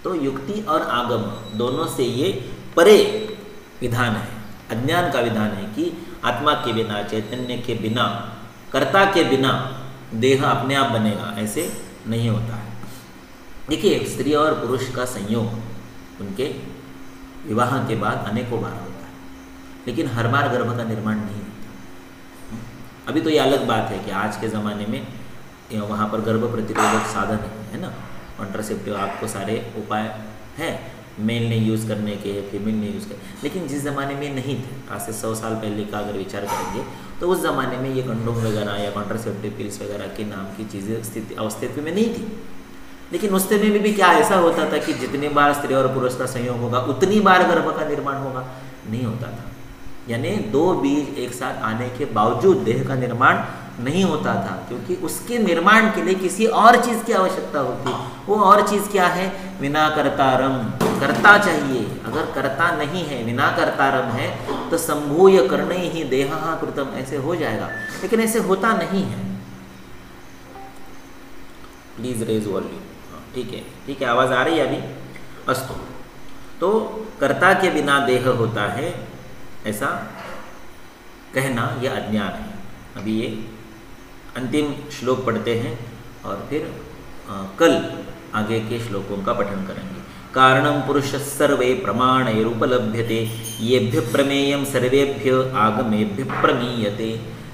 तो युक्ति और आगम दोनों से ये परे विधान है, अज्ञान का विधान है कि आत्मा के बिना, चैतन्य के बिना, कर्ता के बिना देह अपने आप बनेगा, ऐसे नहीं होता है। देखिए, स्त्री और पुरुष का संयोग उनके विवाह के बाद अनेकों बार होता है, लेकिन हर बार गर्भ का निर्माण नहीं होता। अभी तो ये अलग बात है कि आज के ज़माने में वहाँ पर गर्भ प्रतिरोधक साधन है ना, कॉन्ट्रासेप्टिव आपको सारे उपाय हैं, मेल ने यूज़ करने के, फीमेल ने यूज़ कर, लेकिन जिस ज़माने में नहीं थे, आज से 100 साल पहले का अगर विचार करेंगे तो उस ज़माने में ये कंडोम वगैरह या कॉन्ट्रासेप्टिव पिल्स वगैरह के नाम की चीज़ें अस्तित्व में नहीं थी। लेकिन उस समय में भी क्या ऐसा होता था कि जितनी बार स्त्री और पुरुष का संयोग होगा उतनी बार गर्भ का निर्माण होगा? नहीं होता था। यानी दो बीज एक साथ आने के बावजूद देह का निर्माण नहीं होता था, क्योंकि उसके निर्माण के लिए किसी और चीज़ की आवश्यकता होती। वो और चीज़ क्या है? विना कर्तारम, कर्ता चाहिए। अगर कर्ता नहीं है, विना कर्तारम है, तो संभूय करने ही देहा कृतम, ऐसे हो जाएगा। लेकिन ऐसे होता नहीं है। Please raise volume. ठीक है, ठीक है, आवाज़ आ रही है अभी? अस्तु। तो कर्ता के बिना देह होता है, ऐसा कहना यह अज्ञान है। अभी ये अंतिम श्लोक पढ़ते हैं और फिर कल आगे के श्लोकों का पठन करेंगे। कारणं पुरुषः सर्वे प्रमाणैरुपलभ्यते येभ्य प्रमेयं सर्वेभ्य आगमेभ्य प्रमीयते।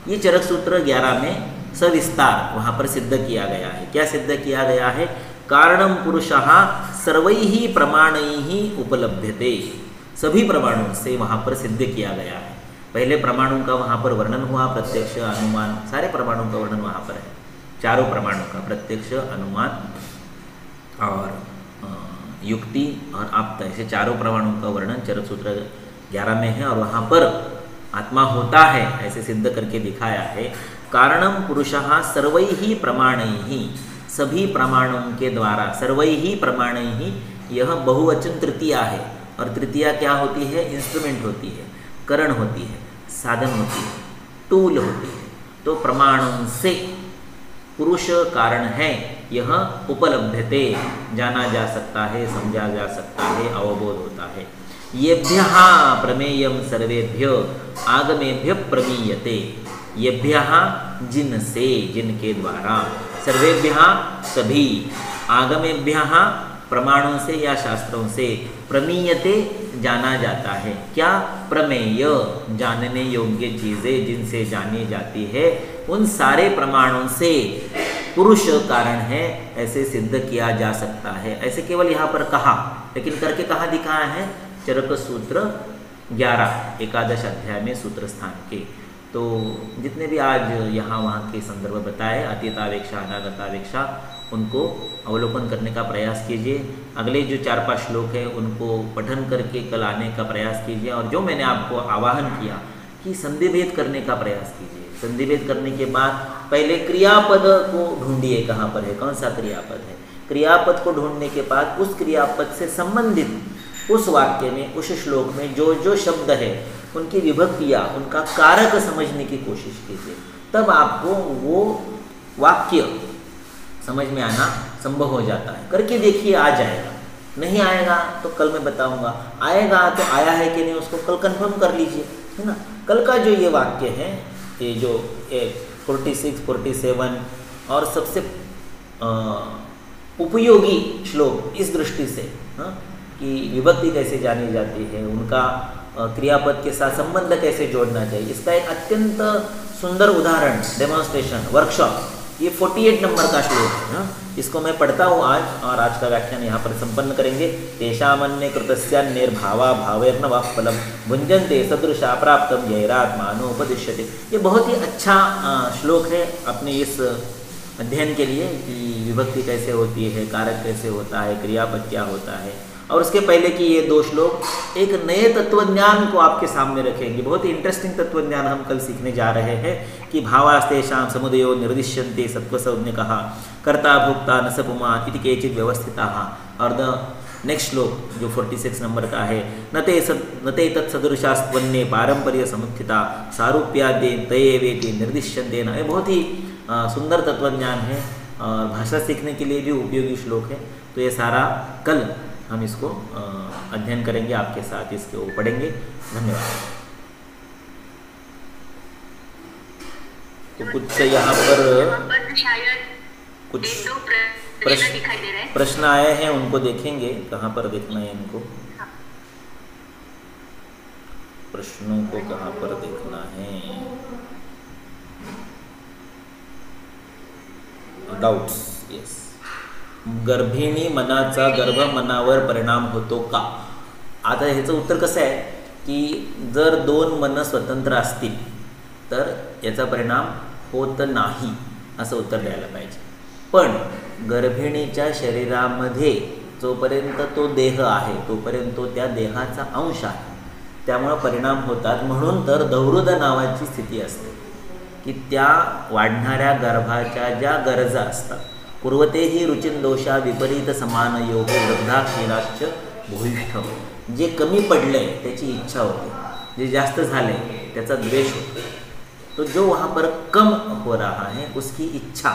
ये चरक सूत्र 11 में सविस्तार वहाँ पर सिद्ध किया गया है। क्या सिद्ध किया गया है? कारणं पुरुषः सर्वैः प्रमाणैः उपलभ्यते, सभी प्रमाणों से वहाँ पर सिद्ध किया गया है। पहले प्रमाणों का वहाँ पर वर्णन हुआ, प्रत्यक्ष, अनुमान, सारे प्रमाणों का वर्णन वहाँ पर है। चारों प्रमाणों का, प्रत्यक्ष, अनुमान और युक्ति और आप्त, ऐसे चारों प्रमाणों का वर्णन चरक सूत्र 11 में है। और वहाँ पर आत्मा होता है ऐसे सिद्ध करके दिखाया है। कारणम पुरुषः सर्वैः प्रमाणैः, सभी प्रमाणों के द्वारा, सर्वैः प्रमाणैः, यह बहुवचन तृतीया है। और तृतीया क्या होती है? इंस्ट्रूमेंट होती है, करण होती है, साधन होती है, टूल होती है। तो प्रमाणों से पुरुष कारण है, यह उपलब्धते, जाना जा सकता है, समझा जा सकता है, अवबोध होता है। येभ्यः प्रमेयं सर्वेभ्य आगमेभ्य प्रमीयते। येभ्यः जिनसे, जिनके द्वारा, सर्वेभ्यः सभी, आगमेभ्यः प्रमाणों से या शास्त्रों से, प्रमीयते जाना जाता है। क्या? प्रमेय, जानने योग्य चीज़ें जिनसे जानी जाती है, उन सारे प्रमाणों से पुरुष कारण है ऐसे सिद्ध किया जा सकता है। ऐसे केवल यहाँ पर कहा, लेकिन करके कहाँ दिखाया है? चरक सूत्र 11 एकादश अध्याय में सूत्र स्थान के। तो जितने भी आज यहाँ वहाँ के संदर्भ बताए, अतीतावेक्षा, अनागतावेक्षा, उनको अवलोकन करने का प्रयास कीजिए। अगले जो 4-5 श्लोक है उनको पठन करके कल आने का प्रयास कीजिए। और जो मैंने आपको आवाहन किया कि संधि भेद करने का प्रयास कीजिए। संधि भेद करने के बाद पहले क्रियापद को ढूंढिए, कहाँ पर है, कौन सा क्रियापद है। क्रियापद को ढूंढने के बाद उस क्रियापद से संबंधित उस वाक्य में, उस श्लोक में जो जो शब्द है उनकी विभक्तियाँ, उनका कारक समझने की कोशिश कीजिए। तब आपको वो वाक्य समझ में आना संभव हो जाता है। करके देखिए, आ जाएगा। नहीं आएगा तो कल मैं बताऊंगा, आएगा तो आया है कि नहीं उसको कल कंफर्म कर लीजिए, है ना। कल का जो ये वाक्य है, ये जो 46, 47 और सबसे उपयोगी श्लोक इस दृष्टि से, हाँ, कि विभक्ति कैसे जानी जाती है, उनका क्रियापद के साथ संबंध कैसे जोड़ना चाहिए, इसका एक अत्यंत सुंदर उदाहरण, डेमोन्स्ट्रेशन, वर्कशॉप ये 48 नंबर का श्लोक है। हाँ, इसको मैं पढ़ता हूँ आज, और आज का व्याख्यान यहाँ पर संपन्न करेंगे। तेषामन्य कृतस्यान्यर्भावा भावैर्न वा फलम भुंजन्ते सदृशा प्राप्तम यैरात्मानोपदिश्यते। ये बहुत ही अच्छा श्लोक है अपने इस अध्ययन के लिए कि विभक्ति कैसे होती है, कारक कैसे होता है, क्रियापद क्या होता है। और उसके पहले कि ये 2 श्लोक एक नए तत्वज्ञान को आपके सामने रखेंगे। बहुत ही इंटरेस्टिंग तत्वज्ञान हम कल सीखने जा रहे हैं कि भावास्तेषां समुदयो निर्दिश्यन्ते सत्त्वसंज्ञ कहा कर्ता भोक्ता न स पुमान् इति केचित् व्यवस्थिताः। और द नेक्स्ट श्लोक जो 46 नंबर का है, न ते तत्सदृशास्त्वन्ये पारंपर्य समुत्थिता सारूप्यादे तयेवेति निर्दिश्यन्ते न। ये बहुत ही सुंदर तत्वज्ञान है और भाषा सीखने के लिए भी उपयोगी श्लोक है। तो ये सारा कल हम इसको अध्ययन करेंगे, आपके साथ इसके वो पढ़ेंगे। धन्यवाद। तो कुछ यहाँ पर कुछ प्रश्न आए हैं, उनको देखेंगे। कहाँ पर देखना है इनको, प्रश्नों को कहाँ पर देखना है। Doubts, yes. गर्भिणी मनाचा गर्भ मनावर परिणाम होतो का? आता ह्याचं उत्तर कसं आहे की जर 2 मन स्वतंत्र असतील तर याचा परिणाम होत नाही असं उत्तर द्यायला पाहिजे। पण गर्भिणीच्या शरीरामध्ये जोपर्यंत तो देह आहे तोपर्यंत तो त्या देहाचा अंश आहे, त्यामुळे परिणाम होतात। म्हणून तर दौरुद नावाची स्थिती असते की त्या वाढणाऱ्या गर्भाच्या ज्या गरजा असतात, पूर्वतेही रुचिंदोषा विपरीत समान योग वृद्धाक्षीराश्च भूयिष्ठ, जे कमी पडलंय त्याची इच्छा होते, जे जास्त झाले त्याचा द्वेष होतो। तो जो वहाँ पर कम हो रहा है उसकी इच्छा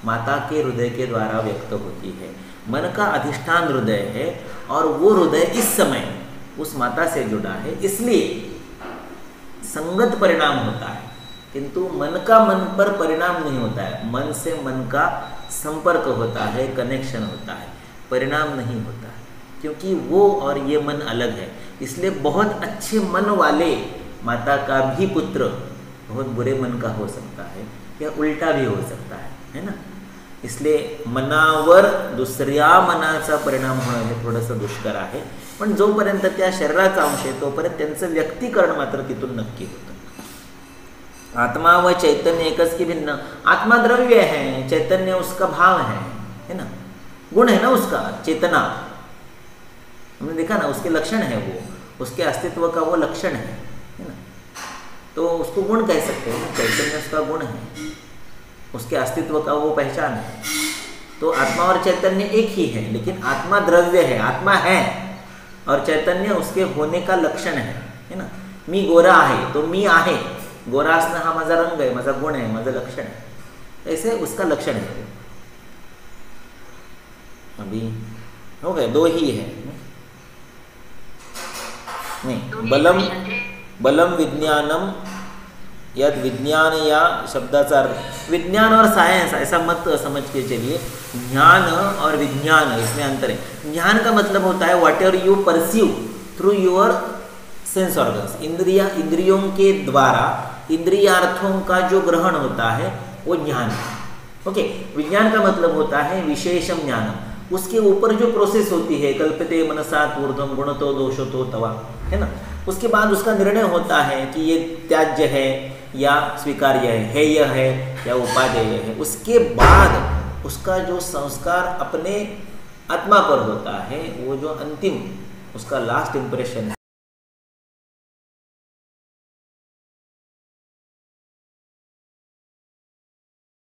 माता के हृदय के द्वारा व्यक्त होती है। मन का अधिष्ठान हृदय है और वो हृदय इस समय उस माता से जुड़ा है, इसलिए संगत परिणाम होता है, किंतु मन का मन पर परिणाम नहीं होता है। मन से मन का संपर्क होता है, कनेक्शन होता है, परिणाम नहीं होता है, क्योंकि वो और ये मन अलग है। इसलिए बहुत अच्छे मन वाले माता का भी पुत्र बहुत बुरे मन का हो सकता है, या उल्टा भी हो सकता है ना। इसलिए मनावर दुसऱ्या मनाचा परिणाम होणं हे थोडंसं दुष्कर आहे। पण जोपर्यंत त्या शरीराचा अंश आहे तोपर्यंत त्यांचं व्यक्तीकरण मात्र तिथून नक्की होतं। आत्मा व चैतन्य एकच की भिन्न। आत्मा द्रव्य है, चैतन्य उसका भाव है ना, गुण है ना उसका, चेतना हमने देखा ना, उसके लक्षण है, वो उसके अस्तित्व का वो लक्षण है ना। तो उसको गुण कह सकते हैं ना, चैतन्य उसका गुण है, उसके अस्तित्व का वो पहचान है। तो आत्मा और चैतन्य एक ही है, लेकिन आत्मा द्रव्य है, आत्मा है, और चैतन्य उसके होने का लक्षण है ना। मी गोरा आहे तो मी आहे, गोरा असणं हा माझा रंग आहे, माझा गुण आहे, माझं लक्षण है, ऐसे उसका लक्षण है। अभी हो गए, 2 ही है नहीं। बलम विज्ञानम, यद विज्ञान या शब्दाचा अर्थ विज्ञान और साइंस ऐसा मत समझ के चलिए। ज्ञान और विज्ञान इसमें अंतर है। ज्ञान का मतलब होता है what ever you perceive through your sense organs, इंद्रियों के द्वारा इंद्रियार्थों का जो ग्रहण होता है वो ज्ञान है। ओके, विज्ञान का मतलब होता है विशेषम ज्ञानम, उसके ऊपर जो प्रोसेस होती है, कल्पते मनसा ऊर्ध्वम गुणतो दोषतो तवा, है ना। उसके बाद उसका निर्णय होता है कि ये त्याज्य है या स्वीकार्य है, हेय है या उपादेय है। उसके बाद उसका जो संस्कार अपने आत्मा पर होता है, वो जो अंतिम उसका लास्ट इंप्रेशन